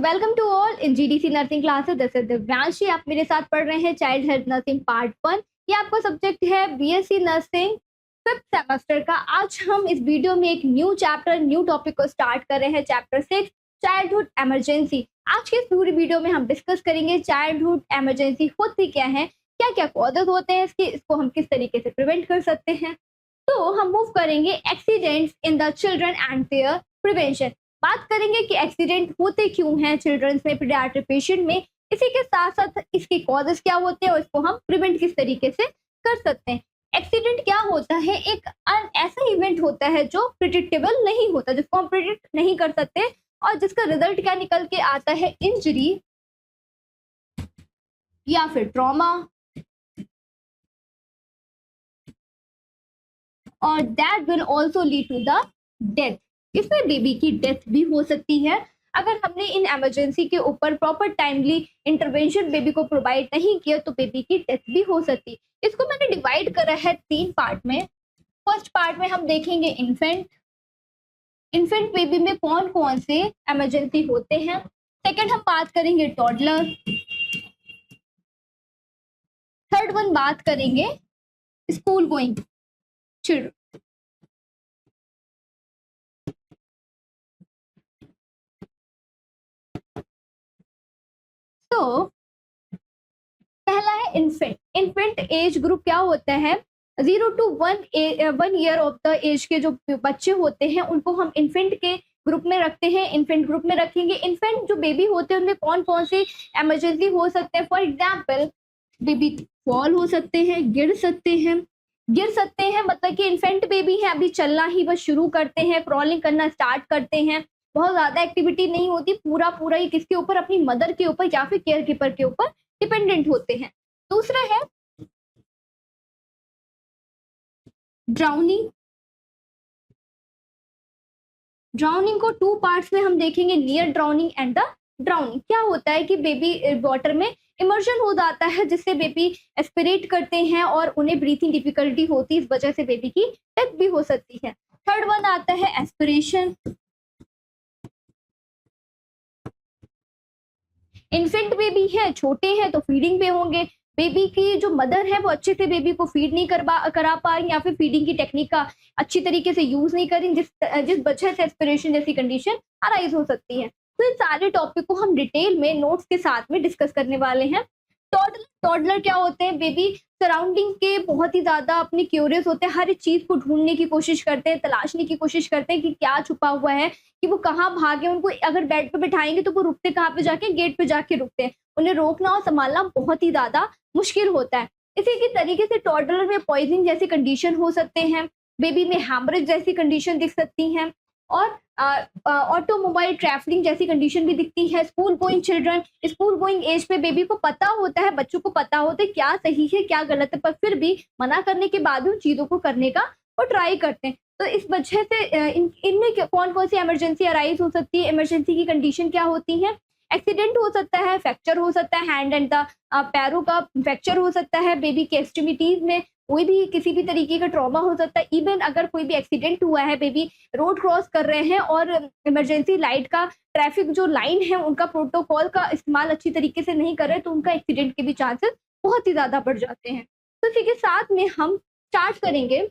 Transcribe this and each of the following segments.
Welcome to all in GDC nursing classes. This is Divyanshi. आप मेरे साथ पढ़ रहे हैं चाइल्ड हेल्थ नर्सिंग पार्ट 1। ये आपका सब्जेक्ट है बीएससी नर्सिंग 5th सेमेस्टर का। आज हम इस वीडियो में एक न्यू चैप्टर, न्यू टॉपिक को स्टार्ट कर रहे हैं, चैप्टर 6 चाइल्डहुड इमरजेंसी। आज के इस पूरी वीडियो में हम डिस्कस करेंगे चाइल्डहुड इमरजेंसी होती क्या है, क्या क्या कॉजेज होते हैं इसके, इसको हम किस तरीके से प्रिवेंट कर सकते हैं। तो हम मूव करेंगे accidents in the children and their prevention. बात करेंगे कि एक्सीडेंट होते क्यों हैं चिल्ड्रंस में, पीडियाट्रिक पेशेंट में, इसी के साथ साथ इसके कॉजेस क्या होते हैं और इसको हम प्रिवेंट किस तरीके से कर सकते हैं। एक्सीडेंट क्या होता है? एक ऐसा इवेंट होता है जो प्रिडिक्टेबल नहीं होता, जिसको हम प्रिडिक्ट नहीं कर सकते और जिसका रिजल्ट क्या निकल के आता है, इंजरी या फिर ट्रॉमा, और that will also lead to the death. इसमें बेबी की डेथ भी हो सकती है अगर हमने इन इमरजेंसी के ऊपर प्रॉपर टाइमली इंटरवेंशन बेबी को प्रोवाइड नहीं किया, तो बेबी की डेथ भी हो सकती है। इसको मैंने डिवाइड करा है 3 पार्ट में। फर्स्ट पार्ट में हम देखेंगे इन्फेंट बेबी में कौन कौन से इमरजेंसी होते हैं। सेकेंड हम बात करेंगे टॉडलर। थर्ड वन बात करेंगे स्कूल गोइंग चिल्ड्रन। तो पहला है इन्फेंट एज ग्रुप क्या होता है? 0 to 1 year of the age के जो बच्चे होते हैं उनको हम इन्फेंट के ग्रुप में रखते हैं, इन्फेंट ग्रुप में रखेंगे। इन्फेंट जो बेबी होते हैं उनमें कौन कौन से इमरजेंसी हो सकते हैं? फॉर एग्जाम्पल बेबी फॉल हो सकते हैं, गिर सकते हैं मतलब कि इन्फेंट बेबी है, अभी चलना ही बस शुरू करते हैं, क्रॉलिंग करना स्टार्ट करते हैं, बहुत ज्यादा एक्टिविटी नहीं होती, पूरा ही किसके ऊपर, अपनी मदर के ऊपर या फिर केयर कीपर के ऊपर डिपेंडेंट होते हैं। दूसरा है ड्राउनिंग को 2 पार्ट्स में हम देखेंगे, near drowning and the drowning. क्या होता है कि बेबी वाटर में इमर्जन हो जाता है, जिससे बेबी एस्पिरेट करते हैं और उन्हें ब्रीथिंग डिफिकल्टी होती है, इस वजह से बेबी की डेथ भी हो सकती है। थर्ड वन आता है एस्पिरेशन। इन्फेंट बेबी है, छोटे हैं तो फीडिंग पे होंगे, बेबी की जो मदर है वो अच्छे से बेबी को फीड नहीं करा पा रही या फिर फीडिंग की टेक्निक का अच्छी तरीके से यूज नहीं करें, जिस वजह से एस्पिरेशन जैसी कंडीशन अराइज हो सकती है। तो इन सारे टॉपिक को हम डिटेल में नोट्स के साथ में डिस्कस करने वाले हैं। टॉडलर क्या होते हैं? बेबी सराउंडिंग के बहुत ही ज्यादा अपने क्यूरियस होते हैं, हर एक चीज को ढूंढने की कोशिश करते हैं, तलाशने की कोशिश करते हैं कि क्या छुपा हुआ है, कि वो कहाँ भागे। उनको अगर बेड पे बिठाएंगे तो वो रुकते कहाँ पे जाके, गेट पे जाके रुकते हैं। उन्हें रोकना और संभालना बहुत ही ज्यादा मुश्किल होता है। इसी के तरीके से टॉडलर में पॉइजनिंग जैसी कंडीशन हो सकते हैं, बेबी में हैमरेज जैसी कंडीशन दिख सकती हैं, और ऑटोमोबाइल ट्रैवलिंग जैसी कंडीशन भी दिखती है। School going children, school going age पे बेबी को पता होता है, बच्चों को पता होता है क्या सही है क्या गलत है, पर फिर भी मना करने के बाद उन चीजों को करने का वो ट्राई करते हैं। तो इस वजह से इनमें कौन कौन सी इमरजेंसी अराइज हो सकती है, इमरजेंसी की कंडीशन क्या होती है? एक्सीडेंट हो सकता है, फ्रैक्चर हो सकता है, हैंड एंड द पैरों का फ्रैक्चर हो सकता है, बेबी के एक्सट्रीमिटीज में कोई भी किसी भी तरीके का ट्रॉमा हो सकता है। इवन अगर कोई भी एक्सीडेंट हुआ है, बेबी रोड क्रॉस कर रहे हैं और इमरजेंसी लाइट का, ट्रैफिक जो लाइन है उनका प्रोटोकॉल का इस्तेमाल अच्छी तरीके से नहीं कर रहे, तो उनका एक्सीडेंट के भी चांसेस बहुत ही ज्यादा बढ़ जाते हैं। तो इसी के साथ में हम स्टार्ट करेंगे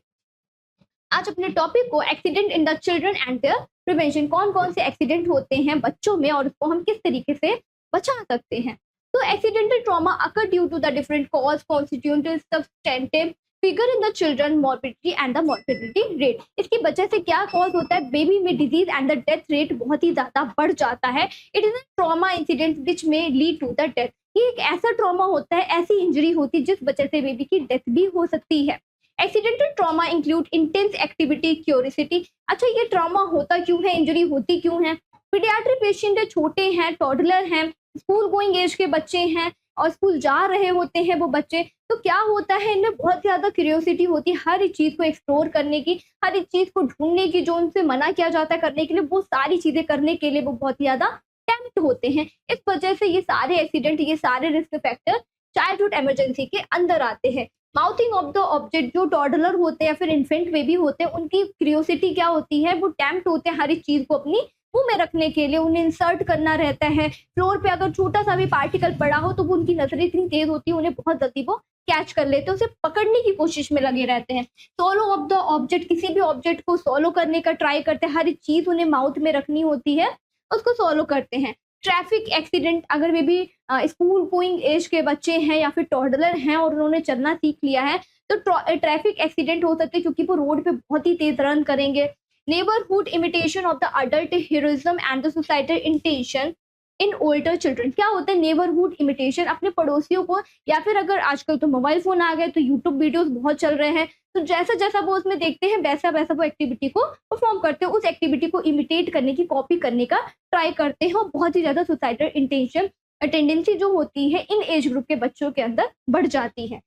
आज अपने टॉपिक को, accident in the children and their prevention. कौन कौन से एक्सीडेंट होते हैं बच्चों में और उसको हम किस तरीके से बचा सकते हैं। तो accidental trauma occur due to the different cause constituent substantive figure in the children morbidity and the morbidity rate. इसकी वजह से क्या कॉज होता है? बेबी में disease and the death rate बहुत ही ज्यादा बढ़ जाता है। It is a trauma incident which में लीड टू द डेथ। ये एक ऐसा ट्रॉमा होता है, ऐसी इंजरी होती है जिस वजह से बेबी की डेथ भी हो सकती है। Accidental trauma include intense activity, curiosity. अच्छा, ये ट्रॉमा होता क्यों है, इंजरी होती क्यों है? पीडियाट्रिक पेशेंट है, छोटे हैं, टॉडलर हैं, स्कूल गोइंग एज के बच्चे हैं और स्कूल जा रहे होते हैं वो बच्चे, तो क्या होता है, इनमें बहुत ज्यादा क्यूरियोसिटी होती है हर एक चीज को एक्सप्लोर करने की, हर एक चीज को ढूंढने की, जो उनसे मना किया जाता है करने के लिए, वो सारी चीजें करने के लिए वो बहुत ज्यादा टेम्प्ट होते हैं। इस वजह से ये सारे एक्सीडेंट, ये सारे रिस्क फैक्टर चाइल्डहुड इमरजेंसी के अंदर आते हैं। माउथिंग ऑफ द ऑब्जेक्ट, जो टॉडलर होते हैं या फिर इन्फेंट बेबी होते हैं, उनकी क्यूरियोसिटी क्या होती है, वो टेम्प्ट होते हैं हर एक चीज को अपनी मुंह में रखने के लिए उन्हें इंसर्ट करना रहता है। फ्लोर पे अगर छोटा सा भी पार्टिकल पड़ा हो तो वो उनकी नजरें इतनी तेज होती है, उन्हें बहुत जल्दी वो कैच कर लेते हैं, उसे पकड़ने की कोशिश में लगे रहते हैं। सोलो ऑफ द ऑब्जेक्ट, किसी भी ऑब्जेक्ट को सोलो करने का ट्राई करते हैं, हर एक चीज उन्हें माउथ में रखनी होती है, उसको सोलो करते हैं। ट्रैफिक एक्सीडेंट, अगर वे भी स्कूल गोइंग एज के बच्चे हैं या फिर टॉडलर हैं और उन्होंने चलना सीख लिया है, तो ट्रैफिक एक्सीडेंट हो सकते हैं क्योंकि वो रोड पे बहुत ही तेज रन करेंगे। Neighbourhood imitation of the adult heroism and the societal intention in older children. क्या होता है नेबरहुड इमिटेशन? अपने पड़ोसियों को, या फिर अगर आजकल तो मोबाइल फोन आ गए तो यूट्यूब वीडियोस बहुत चल रहे हैं, तो जैसा जैसा वो उसमें देखते हैं वैसा वैसा वो एक्टिविटी को परफॉर्म करते हैं, उस एक्टिविटी को इमिटेट करने की, कॉपी करने का ट्राई करते हैं, और बहुत ही ज्यादा सोसाइटल इंटेंशन टेंडेंसी जो होती है इन एज ग्रुप के बच्चों के अंदर बढ़ जाती है।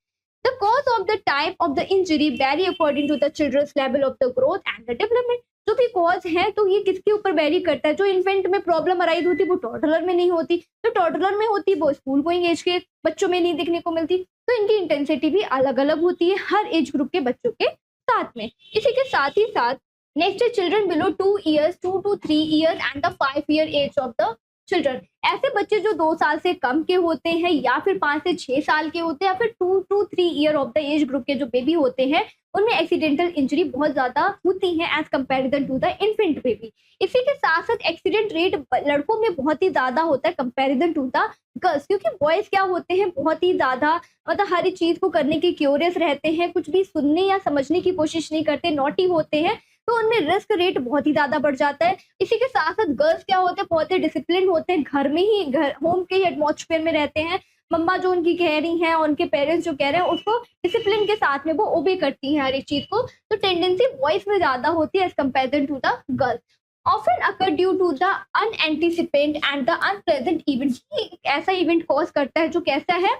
The cause of the type of the injury vary according to the children's level of the growth and the development। जो भी कॉज है तो ये किसके ऊपर वेरी करता है? जो इन्फेंट में प्रॉब्लम अराइज होती है वो टॉडलर में नहीं होती, जो टॉडलर में होती है वो स्कूल गोइंग एज के बच्चों में नहीं देखने को मिलती। तो इनकी इंटेंसिटी भी अलग अलग होती है हर एज ग्रुप के बच्चों के साथ में। इसी के साथ ही साथ नेक्स्ट है children below 2 years, 2 to 3 years and the 5 year age of the children. ऐसे बच्चे जो 2 साल से कम के होते हैं या फिर 5 से 6 साल के होते हैं या फिर 2 to 3 year of the age group के जो बेबी होते हैं, उनमें एक्सीडेंटल इंजरी बहुत ज्यादा होती है as comparison to the infant baby. इसी के साथ साथ एक्सीडेंट रेट लड़कों में बहुत ही ज्यादा होता है कंपेरिजन टू द गर्ल्स, क्योंकि बॉयज क्या होते हैं बहुत ही ज्यादा मतलब हर एक चीज को करने के क्यूरियस रहते हैं, कुछ भी सुनने या समझने की कोशिश नहीं करते, नॉटी होते हैं, तो उनमें रिस्क रेट बहुत ही ज्यादा बढ़ जाता है। इसी के साथ साथ गर्ल्स क्या होते हैं बहुत ही डिसिप्लिन होते हैं, घर में ही होम के ही एटमॉस्फेयर में रहते हैं, मम्मा जो उनकी कह रही हैं और उनके पेरेंट्स जो कह रहे हैं उसको डिसिप्लिन के साथ में वो ओबे करती हैं हर एक चीज को, तो टेंडेंसी बॉयज में ज्यादा होती है as comparison to the girls. Often occur due to the unanticipated and the unpleasant event. ऐसा इवेंट कॉज करता है जो कैसा है?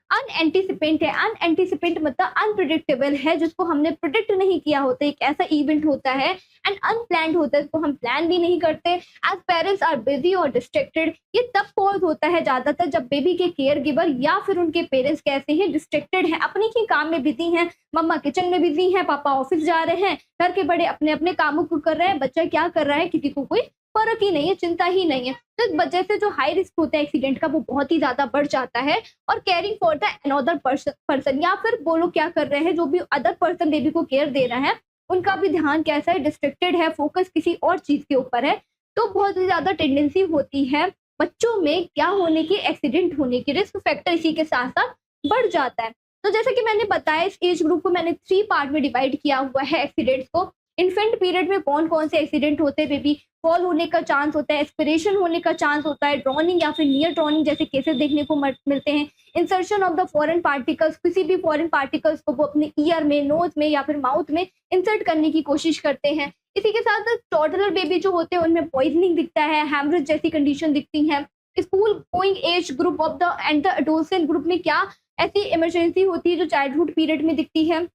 अनएंटिसिपेट है। अनएंटिसिपेट मतलब अनप्रिडिक्टेबल है, जिसको हमने प्रिडिक्ट नहीं किया होता, एक ऐसा इवेंट होता है। एंड अनप्लान्ड होता है, इसको हम प्लान भी नहीं करते। एज पेरेंट्स आर बिजी और डिस्ट्रैक्टेड, ये तब कॉज होता है ज्यादातर जब बेबी के केयर गिवर या फिर उनके पेरेंट्स कैसे हैं, डिस्ट्रैक्टेड हैं, अपने ही काम में बिजी हैं, मम्मा किचन में बिजी हैं, पापा ऑफिस जा रहे हैं, घर के बड़े अपने अपने कामों को कर रहे हैं, बच्चा क्या कर रहा है किसी को कोई फर्क ही नहीं है, चिंता ही नहीं है। तो इस वजह से जो हाई रिस्क होता है एक्सीडेंट का वो बहुत ही ज्यादा बढ़ जाता है। और caring for the another person या फिर वो लोग क्या कर रहे हैं, जो भी अदर पर्सन बेबी को केयर दे रहा है उनका भी ध्यान कैसा है, डिस्ट्रैक्टेड है, फोकस किसी और चीज के ऊपर है, तो बहुत ही ज्यादा टेंडेंसी होती है बच्चों में क्या होने की, एक्सीडेंट होने की, रिस्क फैक्टर इसी के साथ साथ बढ़ जाता है। तो जैसा कि मैंने बताया इस एज ग्रुप को मैंने 3 पार्ट में डिवाइड किया हुआ है एक्सीडेंट्स को। इन्फेंट पीरियड में कौन कौन से एक्सीडेंट होते हैं? बेबी फॉल होने का चांस होता है, एक्सपिरेशन होने का चांस होता है, ड्रॉनिंग या फिर नियर ड्रॉनिंग जैसे केसेस देखने को मिलते हैं, insertion of the foreign particles, किसी भी फॉरेन पार्टिकल्स को वो अपने ईयर में, नोज में या फिर माउथ में इंसर्ट करने की कोशिश करते हैं। इसी के साथ साथ टॉडलर बेबी जो होते हैं उनमें पॉइजनिंग दिखता है, हैमरेज जैसी कंडीशन दिखती है। School going age group of the end the adolescent group में क्या ऐसी इमरजेंसी होती है जो चाइल्डहुड पीरियड में दिखती है?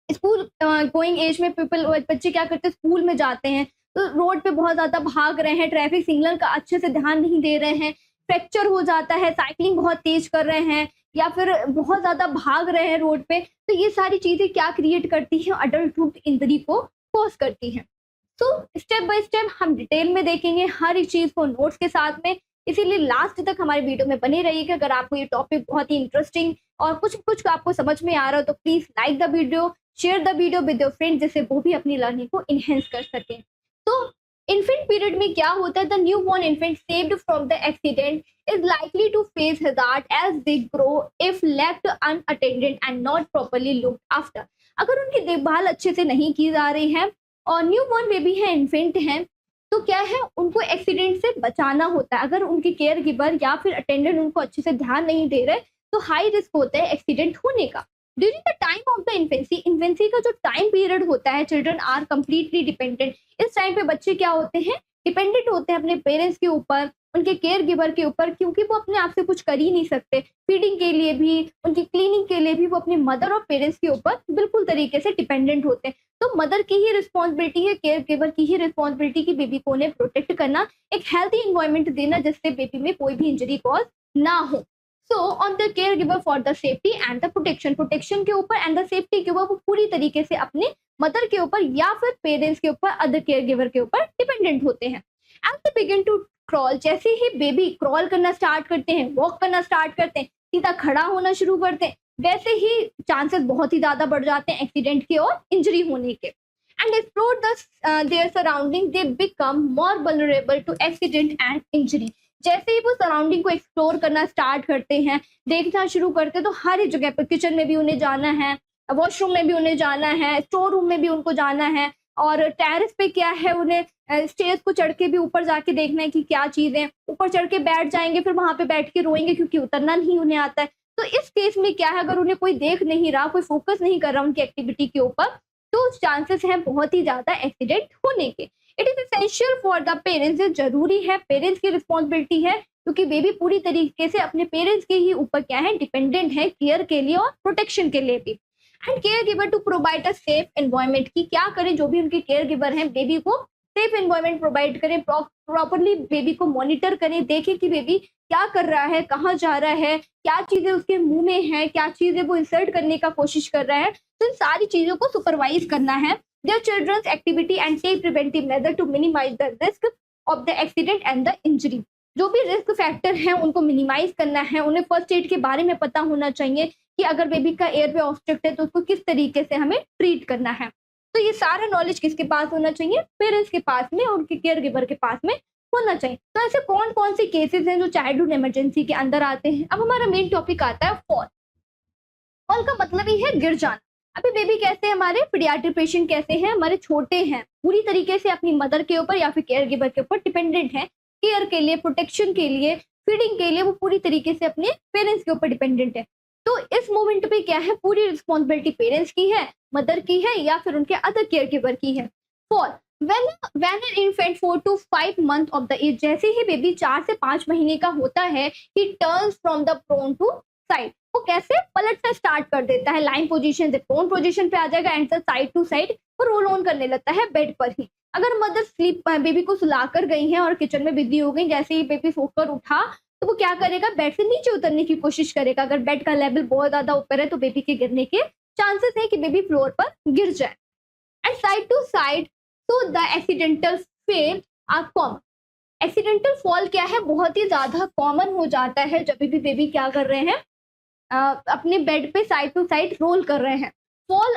स्कूल गोइंग एज में पीपल बच्चे क्या करते हैं, स्कूल में जाते हैं तो रोड पे बहुत ज्यादा भाग रहे हैं, ट्रैफिक सिग्नल का अच्छे से ध्यान नहीं दे रहे हैं, फ्रैक्चर हो जाता है, साइकिलिंग बहुत तेज कर रहे हैं या फिर बहुत ज्यादा भाग रहे हैं रोड पे, तो ये सारी चीजें क्या क्रिएट करती हैं, अडल्टहुड इंजरी को कॉज करती हैं। तो स्टेप बाय स्टेप हम डिटेल में देखेंगे हर एक चीज को नोट्स के साथ में, इसीलिए लास्ट तक हमारे वीडियो में बने रहिएगा। अगर आपको ये टॉपिक बहुत ही इंटरेस्टिंग और कुछ कुछ आपको समझ में आ रहा हो तो please like the video, share the video with your friend, जिससे वो भी अपनी लर्निंग को इनहेंस कर सकें। तो इन्फेंट पीरियड में क्या होता है? The newborn infant saved from the accident is likely to face hazard as they grow if left unattended and not properly looked after. अगर उनकी देखभाल अच्छे से नहीं की जा रही है और न्यू बॉर्न बेबी है, इन्फेंट है, तो क्या है, उनको एक्सीडेंट से बचाना होता है। अगर उनके केयर गिवर या फिर अटेंडेंट उनको अच्छे से ध्यान नहीं दे रहे तो हाई रिस्क होता है एक्सीडेंट होने का। During the time of the infancy का जो टाइम पीरियड होता है, चिल्ड्रन आर कंप्लीटली डिपेंडेंट। इस टाइम पे बच्चे क्या होते हैं, डिपेंडेंट होते हैं अपने पेरेंट्स के ऊपर, उनके केयर गिवर के ऊपर, क्योंकि वो अपने आप से कुछ कर ही नहीं सकते। फीडिंग के लिए भी, उनकी क्लीनिंग के लिए भी वो अपने मदर और पेरेंट्स के ऊपर बिल्कुल तरीके से डिपेंडेंट होते हैं। तो मदर की ही रिस्पॉन्सिबिलिटी है, केयर गिवर की ही रिस्पॉन्सिबिलिटी की बेबी को उन्हें प्रोटेक्ट करना, एक हेल्थी इन्वायरमेंट देना जिससे बेबी में कोई भी इंजरी कॉज ना हो। So on the care giver for the safety and the protection के ऊपर एंड द सेफ्टी के ऊपर वो पूरी तरीके से अपने मदर के ऊपर या फिर पेरेंट्स के ऊपर, अदर केयर गिवर के ऊपर डिपेंडेंट होते हैं। As they begin to crawl, जैसे ही बेबी क्रॉल करना स्टार्ट करते हैं, वॉक करना स्टार्ट करते हैं, सीधा खड़ा होना शुरू करते हैं, वैसे ही चांसेस बहुत ही ज्यादा बढ़ जाते हैं एक्सीडेंट के और इंजरी होने के। And explore their surrounding, they become more vulnerable to accident and injury. जैसे ही वो सराउंडिंग को एक्सप्लोर करना स्टार्ट करते हैं, देखना शुरू करते हैं, तो हर एक जगह पर, किचन में भी उन्हें जाना है, वॉशरूम में भी उन्हें जाना है, स्टोर रूम में भी उनको जाना है, और टेरेस पे क्या है, उन्हें स्टेज को चढ़ के भी ऊपर जाके देखना है कि क्या चीजें, ऊपर चढ़ के बैठ जाएंगे, फिर वहां पे बैठ के रोएंगे क्योंकि उतरना नहीं उन्हें आता है। तो इस केस में क्या है, अगर उन्हें कोई देख नहीं रहा, कोई फोकस नहीं कर रहा उनकी एक्टिविटी के ऊपर, तो चांसेस हैं बहुत ही ज्यादा एक्सीडेंट होने के। It is essential for the parents, ये जरूरी है, पेरेंट्स की रिस्पॉन्सिबिलिटी है, क्योंकि बेबी पूरी तरीके से अपने पेरेंट्स के ही ऊपर क्या है, डिपेंडेंट है, केयर के लिए और प्रोटेक्शन के लिए भी। And care giver to provide a safe environment, की क्या करें, जो भी उनके केयर गिवर हैं, बेबी को सेफ एनवायरमेंट प्रोवाइड करें, प्रॉपरली बेबी को मॉनिटर करें, देखें कि बेबी क्या कर रहा है, कहाँ जा रहा है, क्या चीजें उसके मुंह में है, क्या चीजें वो इंसर्ट करने का कोशिश कर रहा है, तो इन सारी चीजों को सुपरवाइज करना है their children's activity and take preventive measure to minimize the risk of the accident and the injury. जो भी रिस्क फैक्टर हैं उनको मिनिमाइज करना है, उन्हें फर्स्ट एड के बारे में पता होना चाहिए कि अगर बेबी का एयर वे ऑब्स्ट्रक्ट है तो उसको किस तरीके से हमें ट्रीट करना है। तो ये सारा नॉलेज किसके पास होना चाहिए, पेरेंट्स के पास में और उनके केयर गिवर के पास में होना चाहिए। तो ऐसे कौन कौन से केसेस हैं जो चाइल्डहुड इमरजेंसी के अंदर आते हैं। अब हमारा मेन टॉपिक आता है फॉल। फॉल का मतलब ही है गिर जाना। अभी बेबी कैसे हैं, हमारे पीडियाट्रिक पेशेंट कैसे हैं, हमारे छोटे हैं, पूरी तरीके से अपनी मदर के ऊपर या फिर केयर गिवर के ऊपर डिपेंडेंट है, केयर के लिए, प्रोटेक्शन के लिए, फीडिंग के लिए वो पूरी तरीके से अपने पेरेंट्स के ऊपर डिपेंडेंट है। तो इस मोमेंट पे क्या है, पूरी रिस्पॉन्सिबिलिटी पेरेंट्स की है, मदर की है या फिर उनके अदर केयर गिवर की है। Fall when an infant 4 to 5 month of the age, जैसे ही बेबी 4 से 5 महीने का होता है, he turns from the prone to side, वो कैसे पलटना स्टार्ट कर देता है, लाइन पोजीशन से प्रोन पोजीशन पे आ जाएगा एंड साइड टू साइड वो रोल ऑन करने लगता है बेड पर ही। अगर मदर स्लीप बेबी को सुलाकर गई है और किचन में बिजी हो गई, जैसे ही बेबी सोकर उठा तो वो क्या करेगा, बेड से नीचे उतरने की कोशिश करेगा। अगर बेड का लेवल बहुत ज्यादा ऊपर है तो बेबी के गिरने के चांसेस है कि बेबी फ्लोर पर गिर जाए। एंड साइड टू साइड, तो the accidental fall are common. Accidental fall क्या है, बहुत ही ज्यादा कॉमन हो जाता है जब भी बेबी क्या कर रहे हैं, अपने बेड पे साइड टू साइड रोल कर रहे हैं। Fall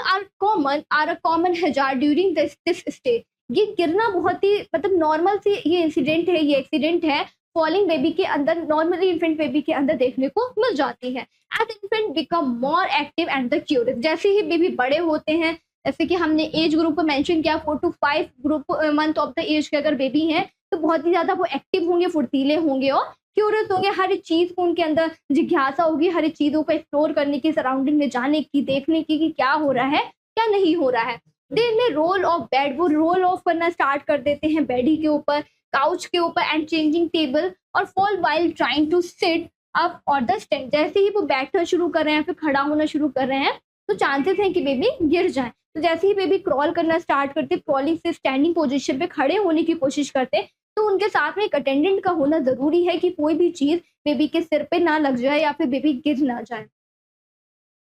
are a common hazard during this stage. ये गिरना बहुत ही मतलब नॉर्मल सी ये इंसिडेंट है, ये एक्सीडेंट है, फॉलिंग बेबी के अंदर, नॉर्मली इन्फेंट बेबी के अंदर देखने को मिल जाती है। As infant become more active and the curious, जैसे ही बेबी बड़े होते हैं, जैसे कि हमने एज ग्रुप को मेंशन किया, 4 to 5 group month of the age के अगर बेबी हैं तो बहुत ही ज्यादा वो एक्टिव होंगे, फुर्तीले होंगे और क्यूरियस होंगे। हर एक चीज को उनके अंदर जिज्ञासा होगी, हर एक चीजों को एक्सप्लोर करने की, सराउंडिंग में जाने की, देखने की कि क्या हो रहा है क्या नहीं हो रहा है। They may roll off bed, वो रोल ऑफ करना स्टार्ट कर देते हैं बेडी के ऊपर, काउच के ऊपर एंड चेंजिंग टेबल, और fall while trying to sit up और द स्टैंड। जैसे ही वो बैठना शुरू कर रहे हैं फिर खड़ा होना शुरू कर रहे हैं तो चांसेस हैं कि बेबी गिर जाए। तो जैसे ही बेबी क्रॉल करना स्टार्ट करते, क्रॉलिंग से स्टैंडिंग पोजीशन पे खड़े होने की कोशिश करते, तो उनके साथ में एक अटेंडेंट का होना जरूरी है कि कोई भी चीज बेबी के सिर पे ना लग जाए या फिर बेबी गिर ना जाए।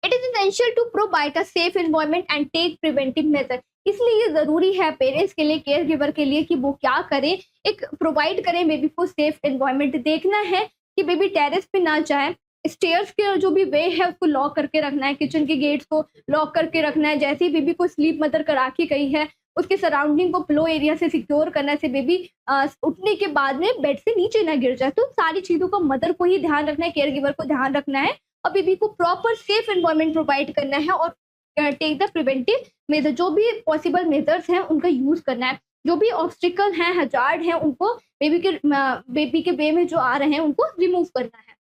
It is essential to provide a safe environment and take preventive measure. इसलिए ये जरूरी है पेरेंट्स के लिए, केयर गिवर के लिए कि वो क्या करें, एक प्रोवाइड करें बेबी को सेफ एनवायरनमेंट। देखना है कि बेबी टेरेस पे ना जाए, स्टेयर्स के जो भी वे है उसको लॉक करके रखना है, किचन के गेट्स को लॉक करके रखना है। जैसे ही बेबी को स्लीप मदर करा के गई है उसके सराउंडिंग को फ्लो एरिया से सिक्योर करना है, बेबी उठने के बाद में बेड से नीचे ना गिर जाए। तो सारी चीजों का मदर को ही ध्यान रखना है, केयर गिवर को ध्यान रखना है और बेबी को प्रॉपर सेफ एनवायरनमेंट प्रोवाइड करना है और टेक द प्रिवेंटिव मेजर, जो भी पॉसिबल मेजर्स हैं उनका यूज करना है। जो भी ऑब्स्टिकल हैं, हजार्ड हैं, उनको बेबी के वे में जो आ रहे हैं उनको रिमूव करना है।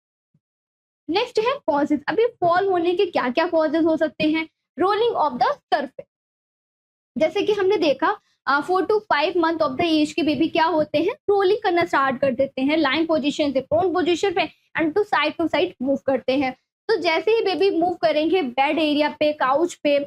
नेक्स्ट है कॉजेज। अभी फॉल होने के क्या क्या कॉजेज हो सकते हैं। रोलिंग ऑफ द सरफेस, जैसे कि हमने देखा 4 to 5 month of the age के बेबी क्या होते हैं, रोलिंग करना स्टार्ट कर देते हैं, लाइन पोजीशन से प्रोन पोजीशन पे एंड टू साइड मूव करते हैं। तो जैसे ही बेबी मूव करेंगे बेड एरिया पे, काउच पे,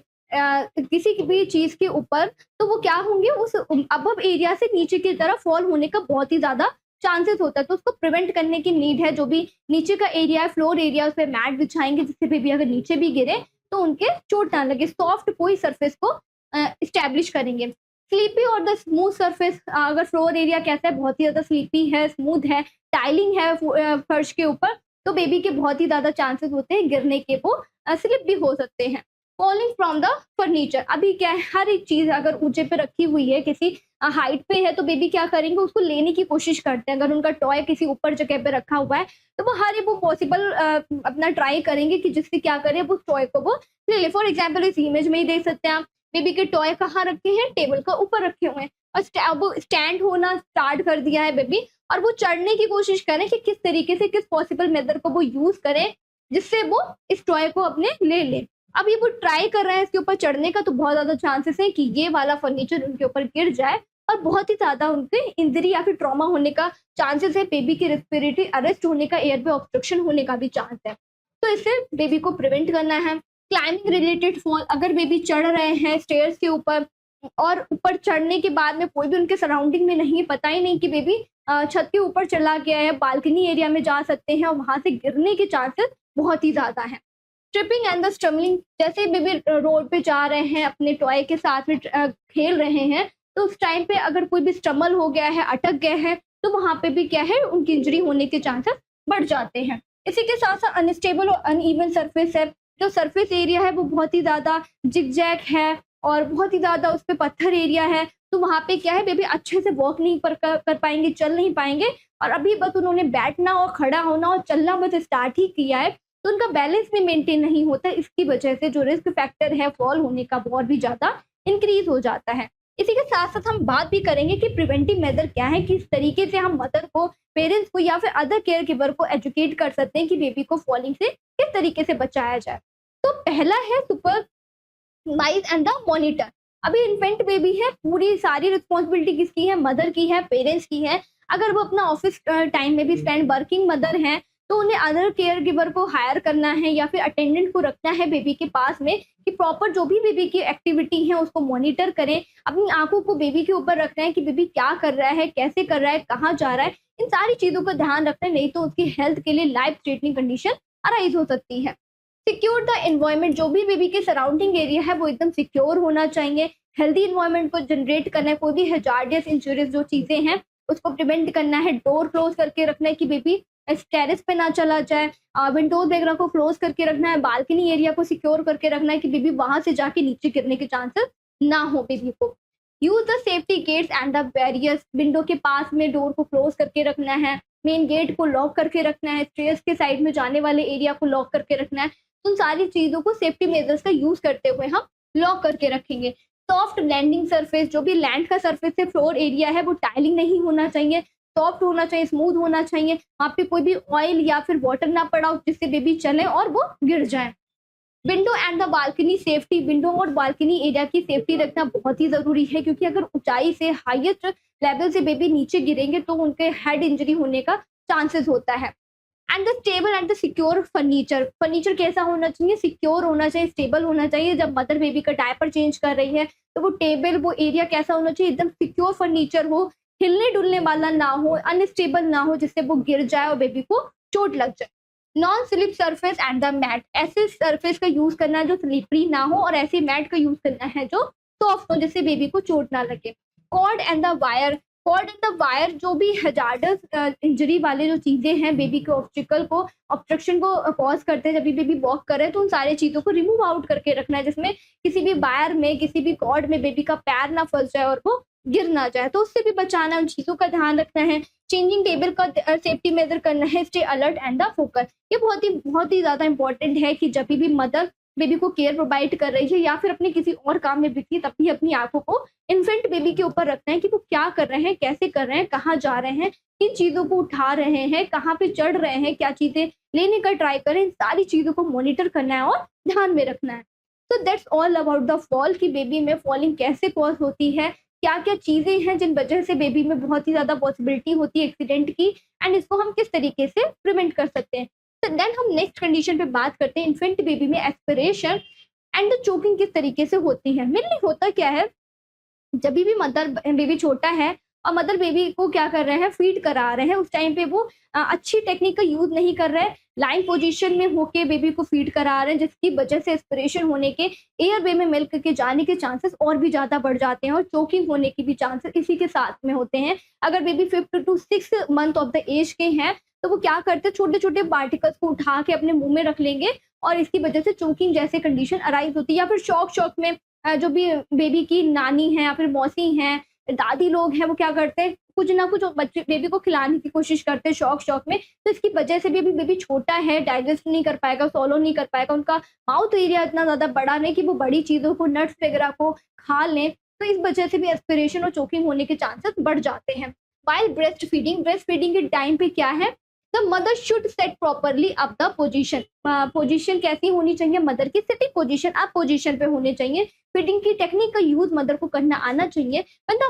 किसी भी चीज के ऊपर, तो वो क्या होंगे, उस अबव एरिया से नीचे की तरफ फॉल होने का बहुत ही ज्यादा चांसेस होता है। तो उसको प्रिवेंट करने की नीड है। जो भी नीचे का एरिया है, फ्लोर एरिया, उस पर मैट बिछाएंगे जिससे बेबी अगर नीचे भी गिरे तो उनके चोट ना लगे, सॉफ्ट कोई सरफेस को स्टैब्लिश करेंगे। स्लीपी और द स्मूथ सरफेस, अगर फ्लोर एरिया कैसा है, बहुत ही ज़्यादा स्लीपी है, स्मूथ है, टाइलिंग है फर्श के ऊपर, तो बेबी के बहुत ही ज़्यादा चांसेस होते हैं गिरने के, वो स्लिप भी हो सकते हैं। फॉलिंग फ्रॉम द फर्नीचर, अभी क्या है, हर एक चीज़ अगर ऊँचे पे रखी हुई है, किसी हाइट पे है, तो बेबी क्या करेंगे, उसको लेने की कोशिश करते हैं। अगर उनका टॉय किसी ऊपर जगह पे रखा हुआ है, तो वो हर एक वो पॉसिबल अपना ट्राई करेंगे कि जिससे क्या करें, वो टॉय को वो ले ले। फॉर एग्जाम्पल इस इमेज में ही देख सकते हैं आप, बेबी के टॉय कहाँ रखे हैं, टेबल का ऊपर रखे हुए हैं, और वो स्टैंड होना स्टार्ट कर दिया है बेबी, और वो चढ़ने की कोशिश करें कि किस तरीके से, किस पॉसिबल मेथड को वो यूज करें जिससे वो इस टॉय को अपने ले ले। अब ये वो ट्राई कर रहे हैं इसके ऊपर चढ़ने का, तो बहुत ज्यादा चांसेस है कि ये वाला फर्नीचर उनके ऊपर गिर जाए और बहुत ही ज्यादा उनके इंजरी या फिर ट्रॉमा होने का चांसेस है, बेबी की रेस्पिरेटरी अरेस्ट होने का, एयर पे ऑब्स्ट्रक्शन होने का भी चांस है। तो इससे बेबी को प्रिवेंट करना है। क्लाइंबिंग रिलेटेड फॉल, अगर बेबी चढ़ रहे हैं स्टेयर्स के ऊपर, और ऊपर चढ़ने के बाद में कोई भी उनके सराउंडिंग में नहीं, पता ही नहीं कि बेबी छत के ऊपर चला गया है, बालकनी एरिया में जा सकते हैं और वहां से गिरने के चांसेस बहुत ही ज्यादा है। ट्रिपिंग एंड द स्टम्बलिंग, जैसे बेबी रोड पे जा रहे हैं अपने टॉय के साथ में खेल रहे हैं, तो उस टाइम पे अगर कोई भी स्टम्बल हो गया है, अटक गया है, तो वहां पे भी क्या है, उनकी इंजरी होने के चांसेस बढ़ जाते हैं। इसी के साथ साथ अनस्टेबल और अनइवन सरफेस है, जो सरफेस एरिया है वो बहुत ही ज्यादा जिगजैग है और बहुत ही ज्यादा उस पर पत्थर एरिया है, तो वहां पे क्या है, बेबी अच्छे से वॉक नहीं कर पाएंगे, चल नहीं पाएंगे, और अभी बस उन्होंने बैठना और खड़ा होना और चलना बस स्टार्ट ही किया है, तो उनका बैलेंस भी मेंटेन नहीं होता। इसकी वजह से जो रिस्क फैक्टर है फॉल होने का, वो और भी ज्यादा इंक्रीज हो जाता है। इसी के साथ साथ हम बात भी करेंगे कि प्रिवेंटिव मेजर क्या है, किस तरीके से हम मदर को, पेरेंट्स को या फिर अदर केयर गिवर को एजुकेट कर सकते हैं कि बेबी को फॉलिंग से किस तरीके से बचाया जाए। तो पहला है सुपरवाइज एंड द मॉनिटर। अभी इन्फेंट बेबी है, पूरी सारी रिस्पॉन्सिबिलिटी किसकी है, मदर की है, पेरेंट्स की है। अगर वो अपना ऑफिस टाइम में भी स्पेंड, वर्किंग मदर है, तो उन्हें अदर केयर गिवर को हायर करना है या फिर अटेंडेंट को रखना है बेबी के पास में, कि प्रॉपर जो भी बेबी की एक्टिविटी है उसको मॉनिटर करें। अपनी आंखों को बेबी के ऊपर रखना है कि बेबी क्या कर रहा है, कैसे कर रहा है, कहाँ जा रहा है, इन सारी चीजों का ध्यान रखना है, नहीं तो उसकी हेल्थ के लिए लाइफ थ्रेटनिंग कंडीशन अराइज हो सकती है। सिक्योर द एनवायरमेंट, जो भी बेबी के सराउंडिंग एरिया है वो एकदम सिक्योर होना चाहिए। हेल्दी एनवायरमेंट को जनरेट करना है, कोई भी हैजार्डियस इंजरीज जो चीजें हैं उसको प्रिवेंट करना है। डोर क्लोज करके रखना है कि बेबी टेरेस पे ना चला जाए, विंडोज वगैरह को क्लोज करके रखना है, बालकनी एरिया को सिक्योर करके रखना है कि बेबी वहां से जाके नीचे गिरने के चांसेस ना हो बेबी को। Use the safety gates and the barriers, window के पास में डोर को क्लोज करके रखना है, मेन गेट को लॉक करके रखना है, स्टेयर्स के साइड में जाने वाले एरिया को लॉक करके रखना है। उन सारी चीजों को सेफ्टी मेजर्स का यूज करते हुए हम लॉक करके रखेंगे। सॉफ्ट लैंडिंग सरफेस, जो भी लैंड का सरफेस है, फ्लोर एरिया है, वो टाइलिंग नहीं होना चाहिए, सॉफ्ट होना चाहिए, स्मूथ होना चाहिए, वहाँ पे कोई भी ऑयल या फिर वाटर ना पड़ा हो जिससे बेबी चले और वो गिर जाए। Window and the balcony safety, window और बालकनी एरिया की सेफ्टी रखना बहुत ही जरूरी है, क्योंकि अगर ऊंचाई से हाईएस्ट लेवल से बेबी नीचे गिरेंगे तो उनके हेड इंजरी होने का चांसेस होता है। And the stable and the secure furniture, furniture कैसा होना चाहिए, सिक्योर होना चाहिए, स्टेबल होना चाहिए। जब मदर बेबी का डायपर चेंज कर रही है तो वो टेबल, वो एरिया कैसा होना चाहिए, एकदम सिक्योर फर्नीचर हो, हिलने डुलने वाला ना हो, अनस्टेबल ना हो जिससे वो गिर जाए और बेबी को चोट लग जाए। Non slip surface and the mat, ऐसे सरफेस का यूज करना है जो स्लिपरी ना हो, और ऐसे मैट का यूज करना है जो सॉफ्ट हो जिससे बेबी को चोट ना लगे। Cord and the wire, cord and the wire, जो भी हजार्डस इंजरी वाले जो चीजें हैं, बेबी के ऑब्स्टिकल को, ऑब्स्ट्रक्शन को कॉज करते हैं जब भी बेबी वॉक करे, तो उन सारे चीजों को रिमूव आउट करके रखना है, जिसमें किसी भी वायर में, किसी भी कॉर्ड में बेबी का पैर ना फंस जाए और वो गिर ना जाए, तो उससे भी बचाना, उन चीजों का ध्यान रखना है। चेंजिंग टेबल का सेफ्टी मेजर करना है। Stay alert and the focus, ये बहुत ही ज्यादा इंपॉर्टेंट है कि जब भी मदर बेबी को केयर प्रोवाइड कर रही है या फिर अपने किसी और काम में बिजी है, तब भी अपनी आंखों को इन्फेंट बेबी के ऊपर रखना है कि वो क्या कर रहे हैं, कैसे कर रहे हैं, कहाँ जा रहे हैं, किन चीजों को उठा रहे हैं, कहाँ पे चढ़ रहे हैं, क्या चीजें लेने का ट्राई करें, इन सारी चीजों को मॉनिटर करना है और ध्यान में रखना है। तो that's all about the fall, कि बेबी में फॉलिंग कैसे कॉज होती है, क्या क्या चीजें हैं जिन वजह से बेबी में बहुत ही ज्यादा पॉसिबिलिटी होती है एक्सीडेंट की, एंड इसको हम किस तरीके से प्रिवेंट कर सकते हैं। तो देन हम नेक्स्ट कंडीशन पे बात करते हैं, इन्फेंट बेबी में एस्पिरेशन एंड द चोकिंग किस तरीके से होती है। मेनली होता क्या है, जब भी मदर बेबी छोटा है और मदर बेबी को क्या कर रहे हैं, फीड करा रहे हैं, उस टाइम पे वो अच्छी टेक्निक का यूज नहीं कर रहे हैं, लाइन पोजीशन में होके बेबी को फीड करा रहे हैं, जिसकी वजह से एस्पिरेशन होने के, एयर वे में मिल्क के जाने के चांसेस और भी ज्यादा बढ़ जाते हैं और चोकिंग होने की भी चांसेस इसी के साथ में होते हैं। अगर baby 5 to 6 month of the age के हैं तो वो क्या करते हैं, छोटे छोटे पार्टिकल्स को उठा के अपने मुंह में रख लेंगे और इसकी वजह से चोकिंग जैसे कंडीशन अराइज होती है। या फिर शौक में जो भी बेबी की नानी है या फिर मौसी हैं, दादी लोग हैं, वो क्या करते हैं, कुछ ना कुछ बच्चे बेबी को खिलाने की कोशिश करते हैं शौक में। तो इसकी वजह से भी अभी बेबी छोटा है, डाइजेस्ट नहीं कर पाएगा, सॉलो नहीं कर पाएगा, उनका माउथ एरिया इतना ज्यादा बड़ा नहीं कि वो बड़ी चीजों को, नट्स वगैरह को खा लें। तो इस वजह से भी एस्पिरेशन और चोकिंग होने के चांसेस बढ़ जाते हैं। वाइल ब्रेस्ट फीडिंग के टाइम पे क्या है, the mother should set properly up the position. Position कैसी होनी चाहिए, मदर की सिटिंग पोजीशन, आप पोजीशन पे होने चाहिए। फीडिंग की टेक्निक का यूज मदर को करना आना चाहिए। When the